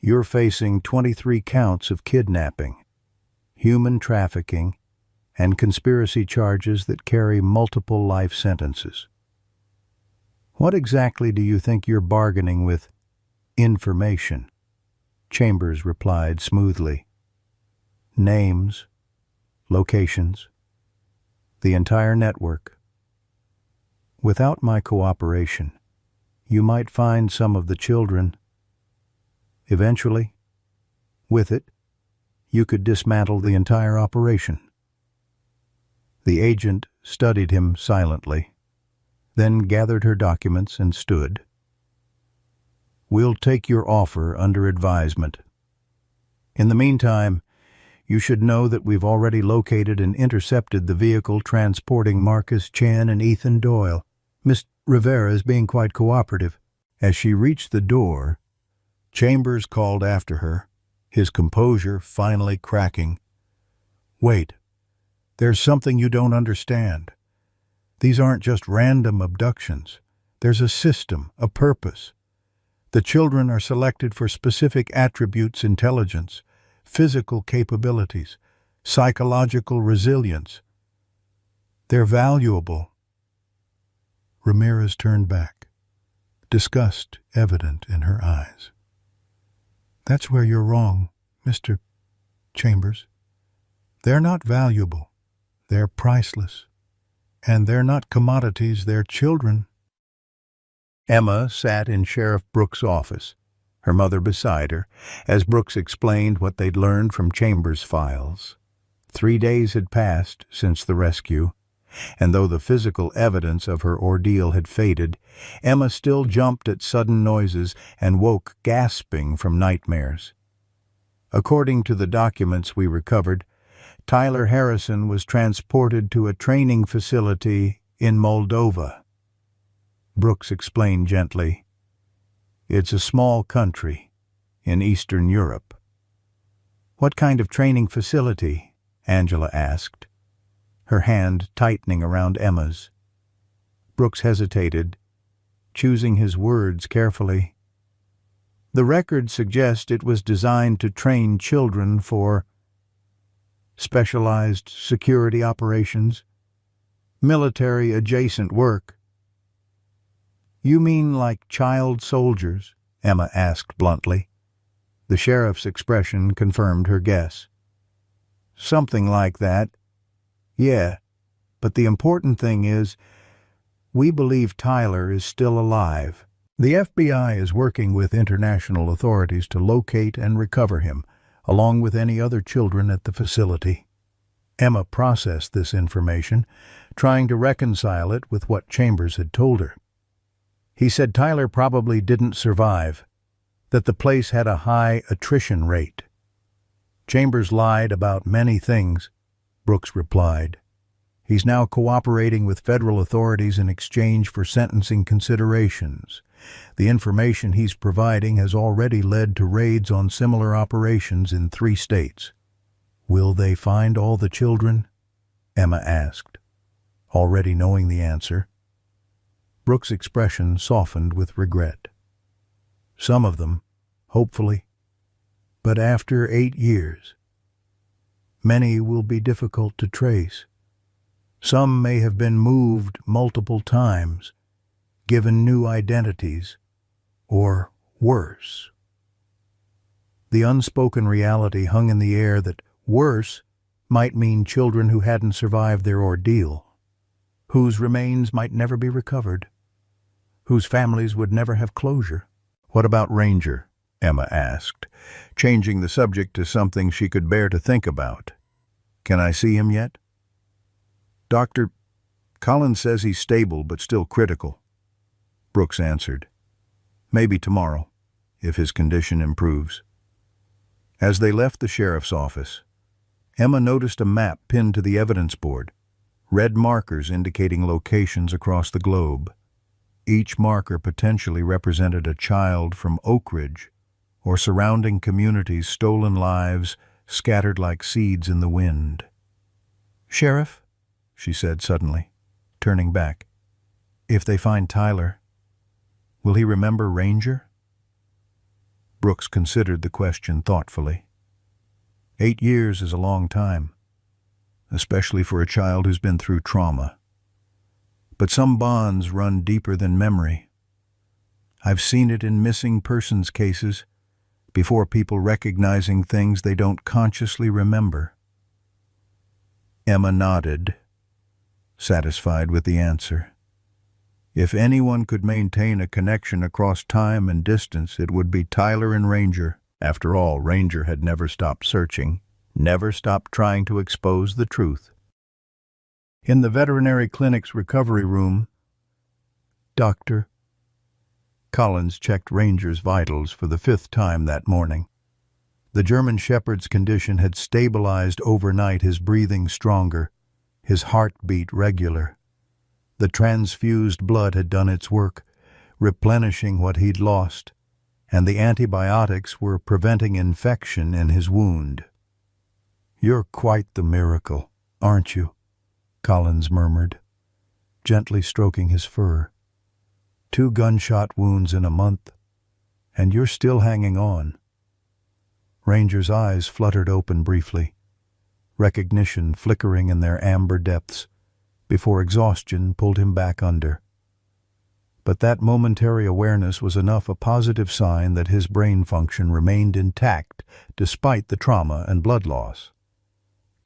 [SPEAKER 1] "You're facing 23 counts of kidnapping, human trafficking, and conspiracy charges that carry multiple life sentences." What exactly do you think you're bargaining with? Information, Chambers replied smoothly. Names, locations, the entire network. Without my cooperation, you might find some of the children. Eventually, with it, you could dismantle the entire operation. The agent studied him silently, then gathered her documents and stood. We'll take your offer under advisement. In the meantime, you should know that we've already located and intercepted the vehicle transporting Marcus Chan and Ethan Doyle. Miss Rivera is being quite cooperative. As she reached the door, Chambers called after her, his composure finally cracking. Wait, there's something you don't understand. These aren't just random abductions. There's a system, a purpose. The children are selected for specific attributes: intelligence, physical capabilities, psychological resilience. They're valuable. Ramirez turned back, disgust evident in her eyes. That's where you're wrong, Mr. Chambers. They're not valuable. They're priceless. And they're not commodities, they're children. Emma sat in Sheriff Brooks' office, her mother beside her, as Brooks explained what they'd learned from Chambers' files. 3 days had passed since the rescue, and though the physical evidence of her ordeal had faded, Emma still jumped at sudden noises and woke gasping from nightmares. According to the documents we recovered, Tyler Harrison was transported to a training facility in Moldova. Brooks explained gently. It's a small country in Eastern Europe. What kind of training facility? Angela asked, her hand tightening around Emma's. Brooks hesitated, choosing his words carefully. The records suggest it was designed to train children for specialized security operations, military-adjacent work. You mean like child soldiers? Emma asked bluntly. The sheriff's expression confirmed her guess. Something like that. Yeah, but the important thing is, we believe Tyler is still alive. The FBI is working with international authorities to locate and recover him, along with any other children at the facility. Emma processed this information, trying to reconcile it with what Chambers had told her. He said Tyler probably didn't survive, that the place had a high attrition rate. Chambers lied about many things, Brooks replied. He's now cooperating with federal authorities in exchange for sentencing considerations. The information he's providing has already led to raids on similar operations in 3 states. Will they find all the children? Emma asked, already knowing the answer. Brooks' expression softened with regret. Some of them, hopefully, but after 8 years. Many will be difficult to trace. Some may have been moved multiple times, given new identities, or worse. The unspoken reality hung in the air that worse might mean children who hadn't survived their ordeal, whose remains might never be recovered, whose families would never have closure. What about Ranger? Emma asked, changing the subject to something she could bear to think about. Can I see him yet? Dr. Collins says he's stable but still critical, Brooks answered. Maybe tomorrow, if his condition improves. As they left the sheriff's office, Emma noticed a map pinned to the evidence board, red markers indicating locations across the globe. Each marker potentially represented a child from Oak Ridge or surrounding communities' stolen lives scattered like seeds in the wind. Sheriff, she said suddenly, turning back, if they find Tyler, will he remember Ranger? Brooks considered the question thoughtfully. 8 years is a long time, especially for a child who's been through trauma. But some bonds run deeper than memory. I've seen it in missing persons cases, before people recognizing things they don't consciously remember." Emma nodded, satisfied with the answer. If anyone could maintain a connection across time and distance, it would be Tyler and Ranger. After all, Ranger had never stopped searching, never stopped trying to expose the truth. In the veterinary clinic's recovery room, "Doctor." Collins checked Ranger's vitals for the 5th time that morning. The German Shepherd's condition had stabilized overnight, his breathing stronger, his heartbeat regular. The transfused blood had done its work, replenishing what he'd lost, and the antibiotics were preventing infection in his wound. "You're quite the miracle, aren't you?" Collins murmured, gently stroking his fur. "2 gunshot wounds in a month, and you're still hanging on." Ranger's eyes fluttered open briefly, recognition flickering in their amber depths, before exhaustion pulled him back under. But that momentary awareness was enough a positive sign that his brain function remained intact despite the trauma and blood loss.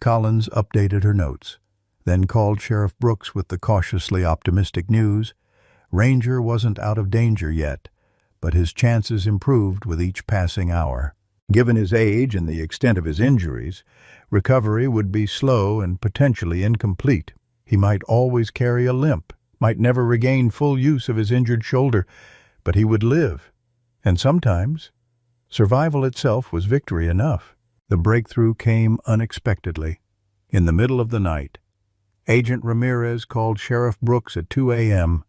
[SPEAKER 1] Collins updated her notes, then called Sheriff Brooks with the cautiously optimistic news. Ranger wasn't out of danger yet, but his chances improved with each passing hour. Given his age and the extent of his injuries, recovery would be slow and potentially incomplete. He might always carry a limp, might never regain full use of his injured shoulder, but he would live. And sometimes, survival itself was victory enough. The breakthrough came unexpectedly. In the middle of the night, Agent Ramirez called Sheriff Brooks at 2 a.m.,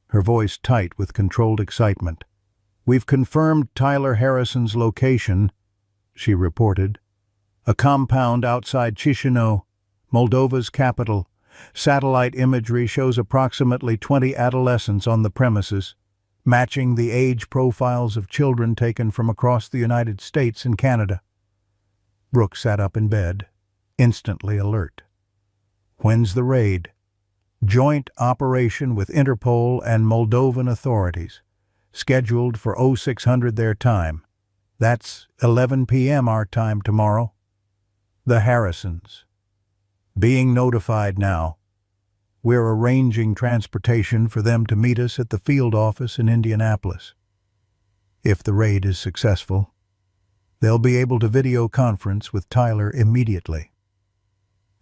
[SPEAKER 1] her voice tight with controlled excitement. "We've confirmed Tyler Harrison's location," she reported. "A compound outside Chisinau, Moldova's capital. Satellite imagery shows approximately 20 adolescents on the premises, matching the age profiles of children taken from across the United States and Canada." Brooks sat up in bed, instantly alert. "When's the raid?" "Joint operation with Interpol and Moldovan authorities. Scheduled for 0600 their time. That's 11 p.m. our time tomorrow." "The Harrisons. Being notified now. We're arranging transportation for them to meet us at the field office in Indianapolis. If the raid is successful, they'll be able to video conference with Tyler immediately."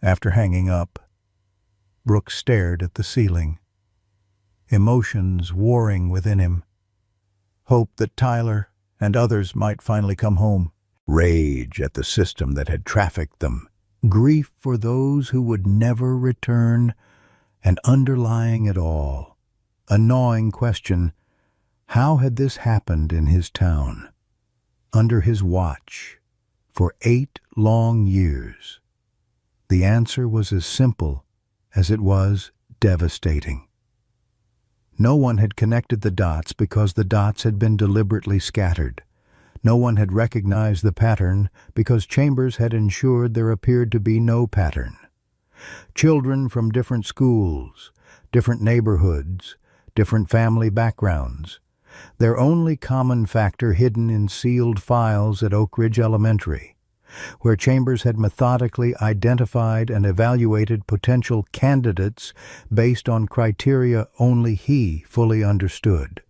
[SPEAKER 1] After hanging up, Brooks stared at the ceiling, emotions warring within him. Hope that Tyler and others might finally come home. Rage at the system that had trafficked them. Grief for those who would never return, and underlying it all, a gnawing question: how had this happened in his town, under his watch, for 8 long years? The answer was as simple as it was devastating. No one had connected the dots because the dots had been deliberately scattered. No one had recognized the pattern because Chambers had ensured there appeared to be no pattern. Children from different schools, different neighborhoods, different family backgrounds, their only common factor hidden in sealed files at Oak Ridge Elementary, where Chambers had methodically identified and evaluated potential candidates based on criteria only he fully understood.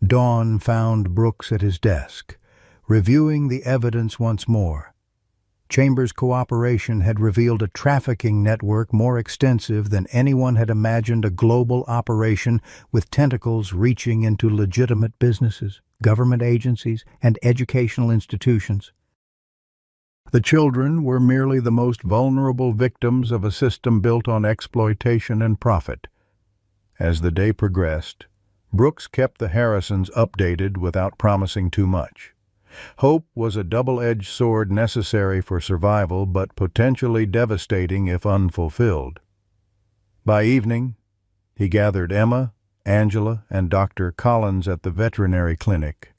[SPEAKER 1] Dawn found Brooks at his desk, reviewing the evidence once more. Chambers' cooperation had revealed a trafficking network more extensive than anyone had imagined, a global operation with tentacles reaching into legitimate businesses, government agencies, and educational institutions. The children were merely the most vulnerable victims of a system built on exploitation and profit. As the day progressed, Brooks kept the Harrisons updated without promising too much. Hope was a double-edged sword necessary for survival, but potentially devastating if unfulfilled. By evening, he gathered Emma, Angela, and Dr. Collins at the veterinary clinic,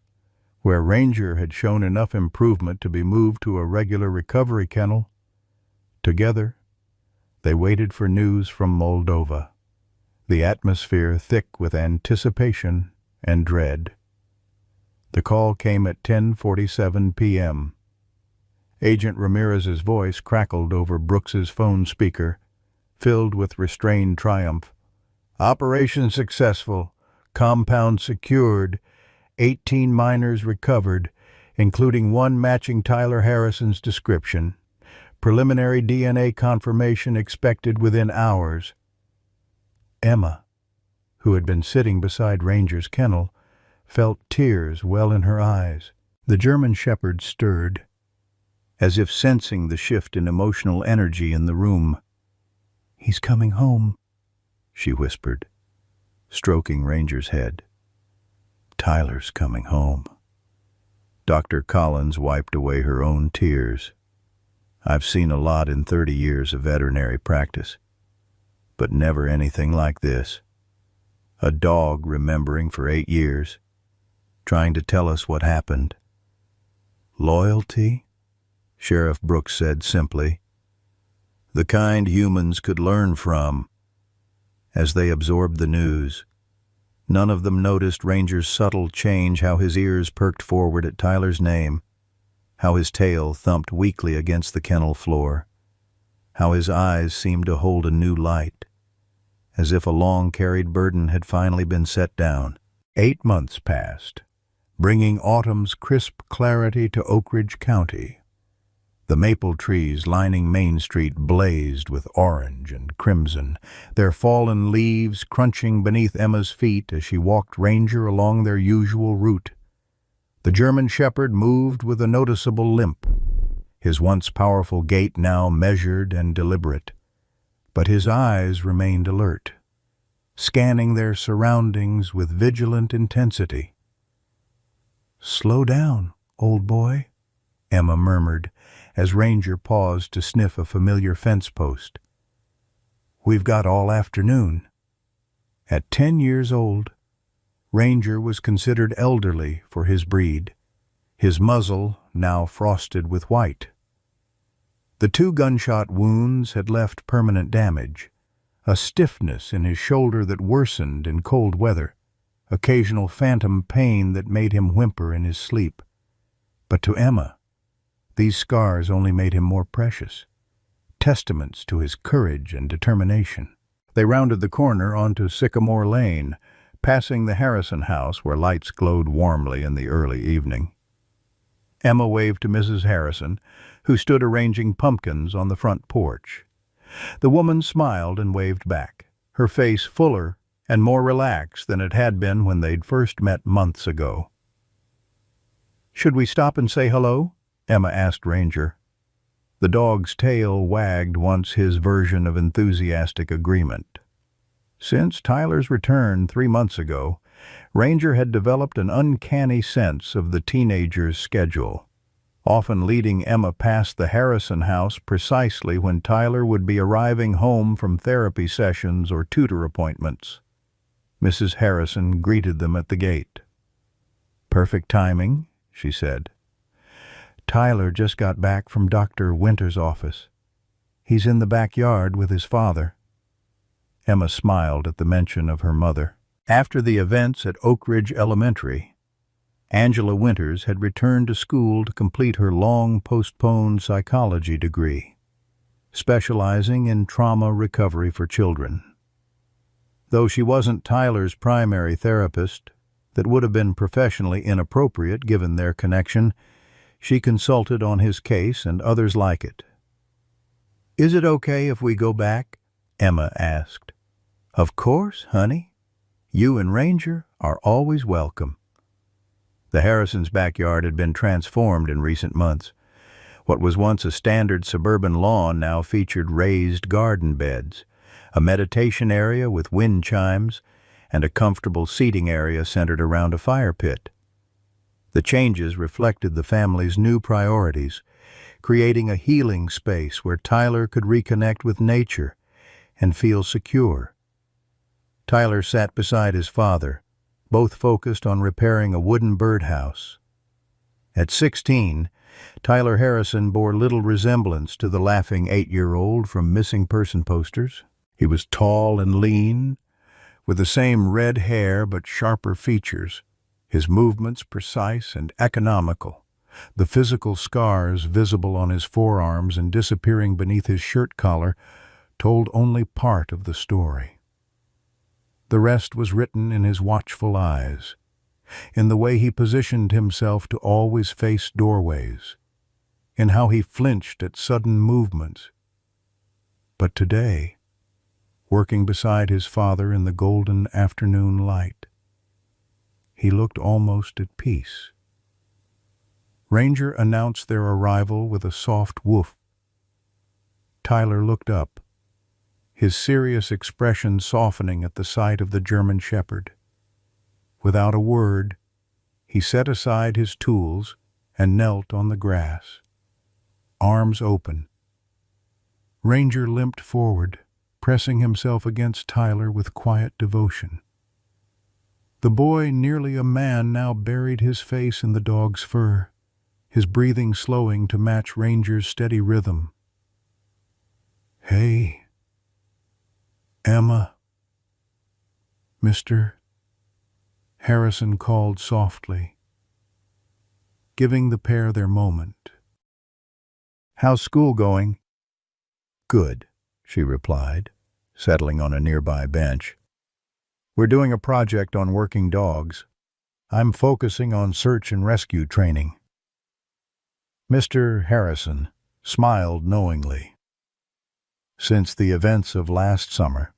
[SPEAKER 1] where Ranger had shown enough improvement to be moved to a regular recovery kennel. Together, they waited for news from Moldova, the atmosphere thick with anticipation and dread. The call came at 10:47 p.m. Agent Ramirez's voice crackled over Brooks's phone speaker, filled with restrained triumph. Operation successful. Compound secured. 18 miners recovered, including one matching Tyler Harrison's description. Preliminary DNA confirmation expected within hours. Emma, who had been sitting beside Ranger's kennel, felt tears well in her eyes. The German shepherd stirred, as if sensing the shift in emotional energy in the room. "He's coming home," she whispered, stroking Ranger's head. "Tyler's coming home." Dr. Collins wiped away her own tears. "I've seen a lot in 30 years of veterinary practice, but never anything like this. A dog remembering for 8 years, trying to tell us what happened." "Loyalty?" Sheriff Brooks said simply. "The kind humans could learn from." As they absorbed the news, none of them noticed Ranger's subtle change, how his ears perked forward at Tyler's name, how his tail thumped weakly against the kennel floor, how his eyes seemed to hold a new light, as if a long-carried burden had finally been set down. 8 months passed, bringing autumn's crisp clarity to Oak Ridge County. The maple trees lining Main Street blazed with orange and crimson, their fallen leaves crunching beneath Emma's feet as she walked Ranger along their usual route. The German shepherd moved with a noticeable limp, his once powerful gait now measured and deliberate. But his eyes remained alert, scanning their surroundings with vigilant intensity. "Slow down, old boy," Emma murmured, as Ranger paused to sniff a familiar fence post. "We've got all afternoon." At 10 years old, Ranger was considered elderly for his breed, his muzzle now frosted with white. The 2 gunshot wounds had left permanent damage, a stiffness in his shoulder that worsened in cold weather, occasional phantom pain that made him whimper in his sleep. But to Emma, these scars only made him more precious, testaments to his courage and determination. They rounded the corner onto Sycamore Lane, passing the Harrison house where lights glowed warmly in the early evening. Emma waved to Mrs. Harrison, who stood arranging pumpkins on the front porch. The woman smiled and waved back, her face fuller and more relaxed than it had been when they'd first met months ago. "Should we stop and say hello?" Emma asked Ranger. The dog's tail wagged once his version of enthusiastic agreement. Since Tyler's return 3 months ago, Ranger had developed an uncanny sense of the teenager's schedule, often leading Emma past the Harrison house precisely when Tyler would be arriving home from therapy sessions or tutor appointments. Mrs. Harrison greeted them at the gate. "Perfect timing," she said. "Tyler just got back from Dr. Winter's office. He's in the backyard with his father." Emma smiled at the mention of her mother. After the events at Oak Ridge Elementary, Angela Winters had returned to school to complete her long-postponed psychology degree, specializing in trauma recovery for children. Though she wasn't Tyler's primary therapist, that would have been professionally inappropriate given their connection, she consulted on his case and others like it. "Is it okay if we go back?" Emma asked. "Of course, honey. You and Ranger are always welcome." The Harrisons' backyard had been transformed in recent months. What was once a standard suburban lawn now featured raised garden beds, a meditation area with wind chimes, and a comfortable seating area centered around a fire pit. The changes reflected the family's new priorities, creating a healing space where Tyler could reconnect with nature and feel secure. Tyler sat beside his father, both focused on repairing a wooden birdhouse. At 16, Tyler Harrison bore little resemblance to the laughing 8-year-old from missing person posters. He was tall and lean, with the same red hair but sharper features, his movements precise and economical, the physical scars visible on his forearms and disappearing beneath his shirt collar told only part of the story. The rest was written in his watchful eyes, in the way he positioned himself to always face doorways, in how he flinched at sudden movements. But today, working beside his father in the golden afternoon light, he looked almost at peace. Ranger announced their arrival with a soft woof. Tyler looked up, his serious expression softening at the sight of the German shepherd. Without a word, he set aside his tools and knelt on the grass, arms open. Ranger limped forward, pressing himself against Tyler with quiet devotion. The boy, nearly a man, now buried his face in the dog's fur, his breathing slowing to match Ranger's steady rhythm. "Hey, Emma," Mr. Harrison called softly, giving the pair their moment. "How's school going?" "Good," she replied, settling on a nearby bench. "We're doing a project on working dogs. I'm focusing on search and rescue training." Mr. Harrison smiled knowingly. Since the events of last summer,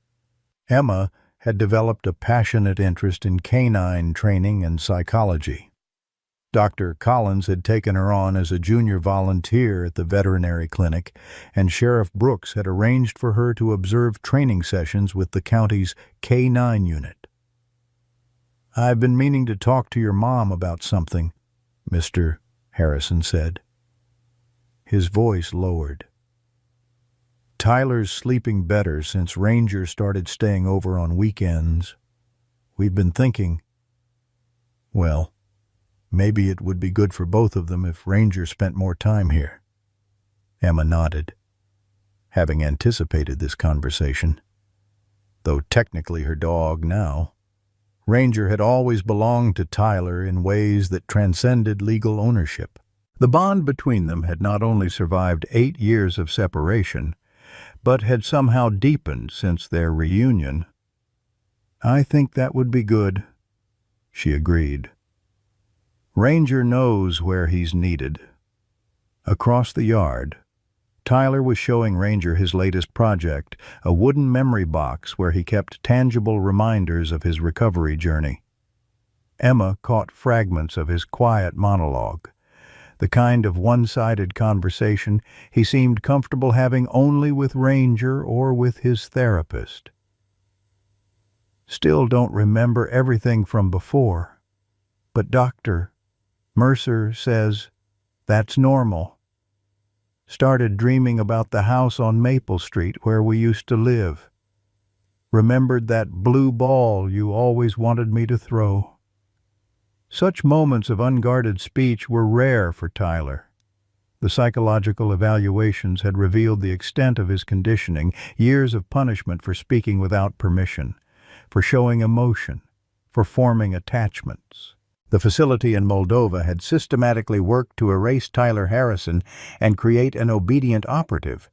[SPEAKER 1] Emma had developed a passionate interest in canine training and psychology. Dr. Collins had taken her on as a junior volunteer at the veterinary clinic, and Sheriff Brooks had arranged for her to observe training sessions with the county's K9 unit. "I've been meaning to talk to your mom about something," Mr. Harrison said. His voice lowered. "Tyler's sleeping better since Ranger started staying over on weekends. We've been thinking, well, maybe it would be good for both of them if Ranger spent more time here." Emma nodded, having anticipated this conversation. Though technically her dog now, Ranger had always belonged to Tyler in ways that transcended legal ownership. The bond between them had not only survived 8 years of separation, but had somehow deepened since their reunion. "I think that would be good," she agreed. "Ranger knows where he's needed." Across the yard, Tyler was showing Ranger his latest project, a wooden memory box where he kept tangible reminders of his recovery journey. Emma caught fragments of his quiet monologue, the kind of one-sided conversation he seemed comfortable having only with Ranger or with his therapist. "Still don't remember everything from before, but Dr. Mercer says that's normal. Started dreaming about the house on Maple Street where we used to live. Remembered that blue ball you always wanted me to throw." Such moments of unguarded speech were rare for Tyler. The psychological evaluations had revealed the extent of his conditioning, years of punishment for speaking without permission, for showing emotion, for forming attachments. The facility in Moldova had systematically worked to erase Tyler Harrison and create an obedient operative,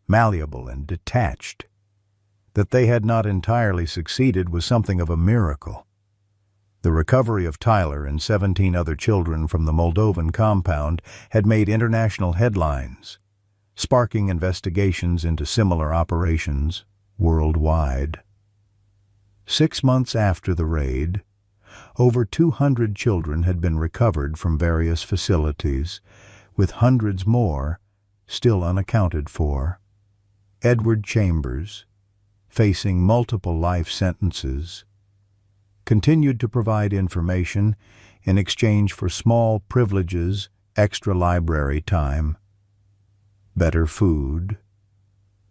[SPEAKER 1] malleable and detached. That they had not entirely succeeded was something of a miracle. The recovery of Tyler and 17 other children from the Moldovan compound had made international headlines, sparking investigations into similar operations worldwide. 6 months after the raid, over 200 children had been recovered from various facilities, with hundreds more still unaccounted for. Edward Chambers, facing multiple life sentences, continued to provide information in exchange for small privileges, extra library time, better food,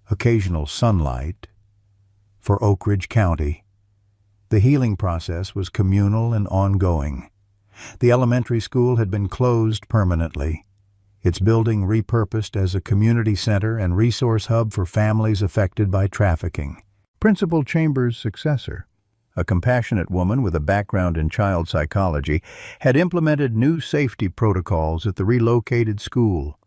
[SPEAKER 1] occasional sunlight. For Oak Ridge County, the healing process was communal and ongoing. The elementary school had been closed permanently, its building repurposed as a community center and resource hub for families affected by trafficking. Principal Chambers' successor, a compassionate woman with a background in child psychology, had implemented new safety protocols at the relocated school,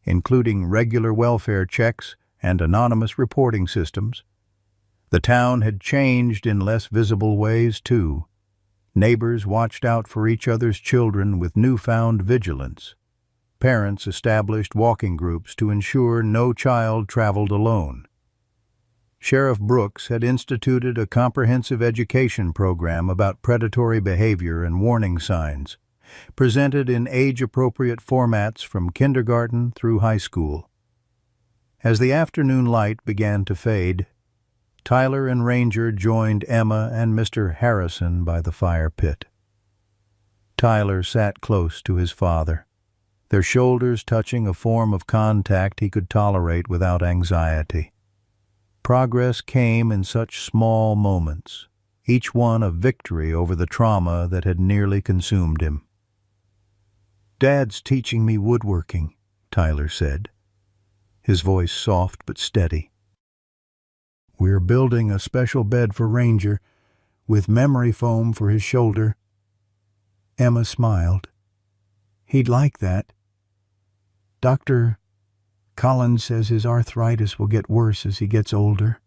[SPEAKER 1] including regular welfare checks and anonymous reporting systems. The town had changed in less visible ways, too. Neighbors watched out for each other's children with newfound vigilance. Parents established walking groups to ensure no child traveled alone. Sheriff Brooks had instituted a comprehensive education program about predatory behavior and warning signs, presented in age-appropriate formats from kindergarten through high school. As the afternoon light began to fade, Tyler and Ranger joined Emma and Mr. Harrison by the fire pit. Tyler sat close to his father, their shoulders touching a form of contact he could tolerate without anxiety. Progress came in such small moments, each one a victory over the trauma that had nearly consumed him. "Dad's teaching me woodworking," Tyler said, his voice soft but steady. "We're building a special bed for Ranger, with memory foam for his shoulder." Emma smiled. "He'd like that. Dr. Collins says his arthritis will get worse as he gets older."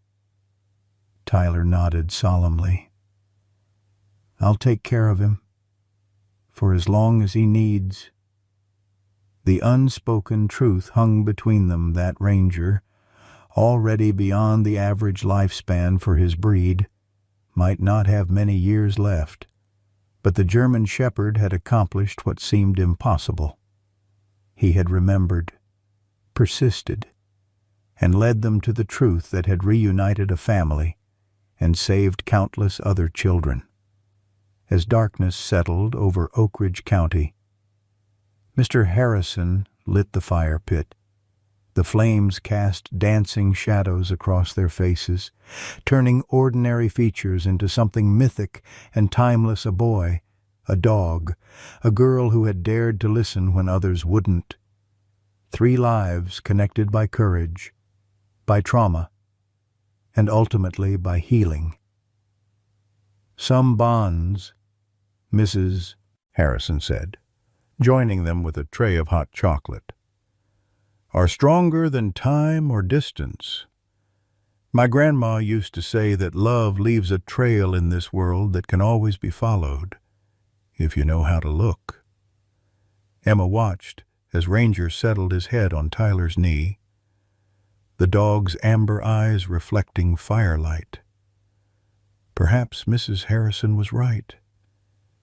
[SPEAKER 1] Tyler nodded solemnly. "I'll take care of him, for as long as he needs." The unspoken truth hung between them that Ranger, already beyond the average lifespan for his breed, might not have many years left, but the German Shepherd had accomplished what seemed impossible. He had remembered, persisted, and led them to the truth that had reunited a family and saved countless other children. As darkness settled over Oak Ridge County, Mr. Harrison lit the fire pit. The flames cast dancing shadows across their faces, turning ordinary features into something mythic and timeless. A boy, a dog, a girl who had dared to listen when others wouldn't. 3 lives connected by courage, by trauma, and ultimately by healing. "Some bonds," Mrs. Harrison said, joining them with a tray of hot chocolate, "are stronger than time or distance. My grandma used to say that love leaves a trail in this world that can always be followed, if you know how to look." Emma watched as Ranger settled his head on Tyler's knee, the dog's amber eyes reflecting firelight. Perhaps Mrs. Harrison was right.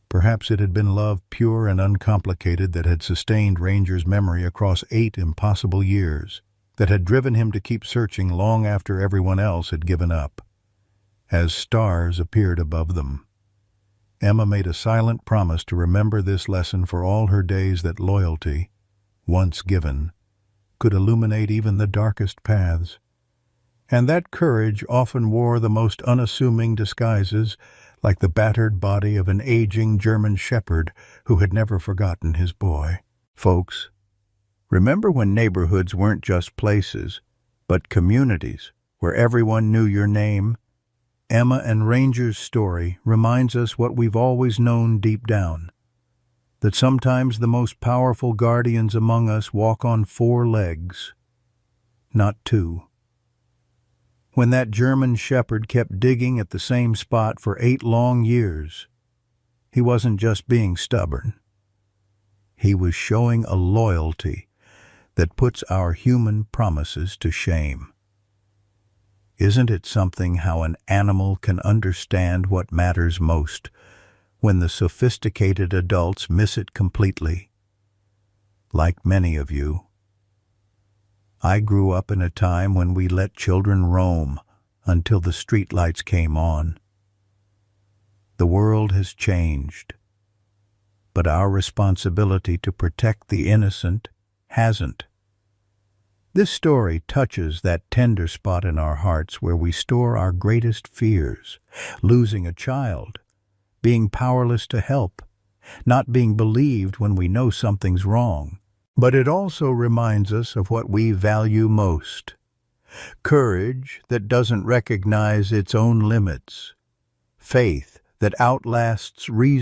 [SPEAKER 1] Perhaps it had been love pure and uncomplicated that had sustained Ranger's memory across 8 impossible years, that had driven him to keep searching long after everyone else had given up. As stars appeared above them, Emma made a silent promise to remember this lesson for all her days, that loyalty, once given, could illuminate even the darkest paths, and that courage often wore the most unassuming disguises, like the battered body of an aging German shepherd who had never forgotten his boy. Folks, remember when neighborhoods weren't just places, but communities where everyone knew your name? Emma and Ranger's story reminds us what we've always known deep down, that sometimes the most powerful guardians among us walk on 4 legs, not 2. When that German shepherd kept digging at the same spot for 8 long years, he wasn't just being stubborn. He was showing a loyalty that puts our human promises to shame. Isn't it something how an animal can understand what matters most when the sophisticated adults miss it completely? Like many of you, I grew up in a time when we let children roam until the streetlights came on. The world has changed, but our responsibility to protect the innocent hasn't. This story touches that tender spot in our hearts where we store our greatest fears: losing a child, being powerless to help, not being believed when we know something's wrong. But it also reminds us of what we value most: courage that doesn't recognize its own limits, faith that outlasts reason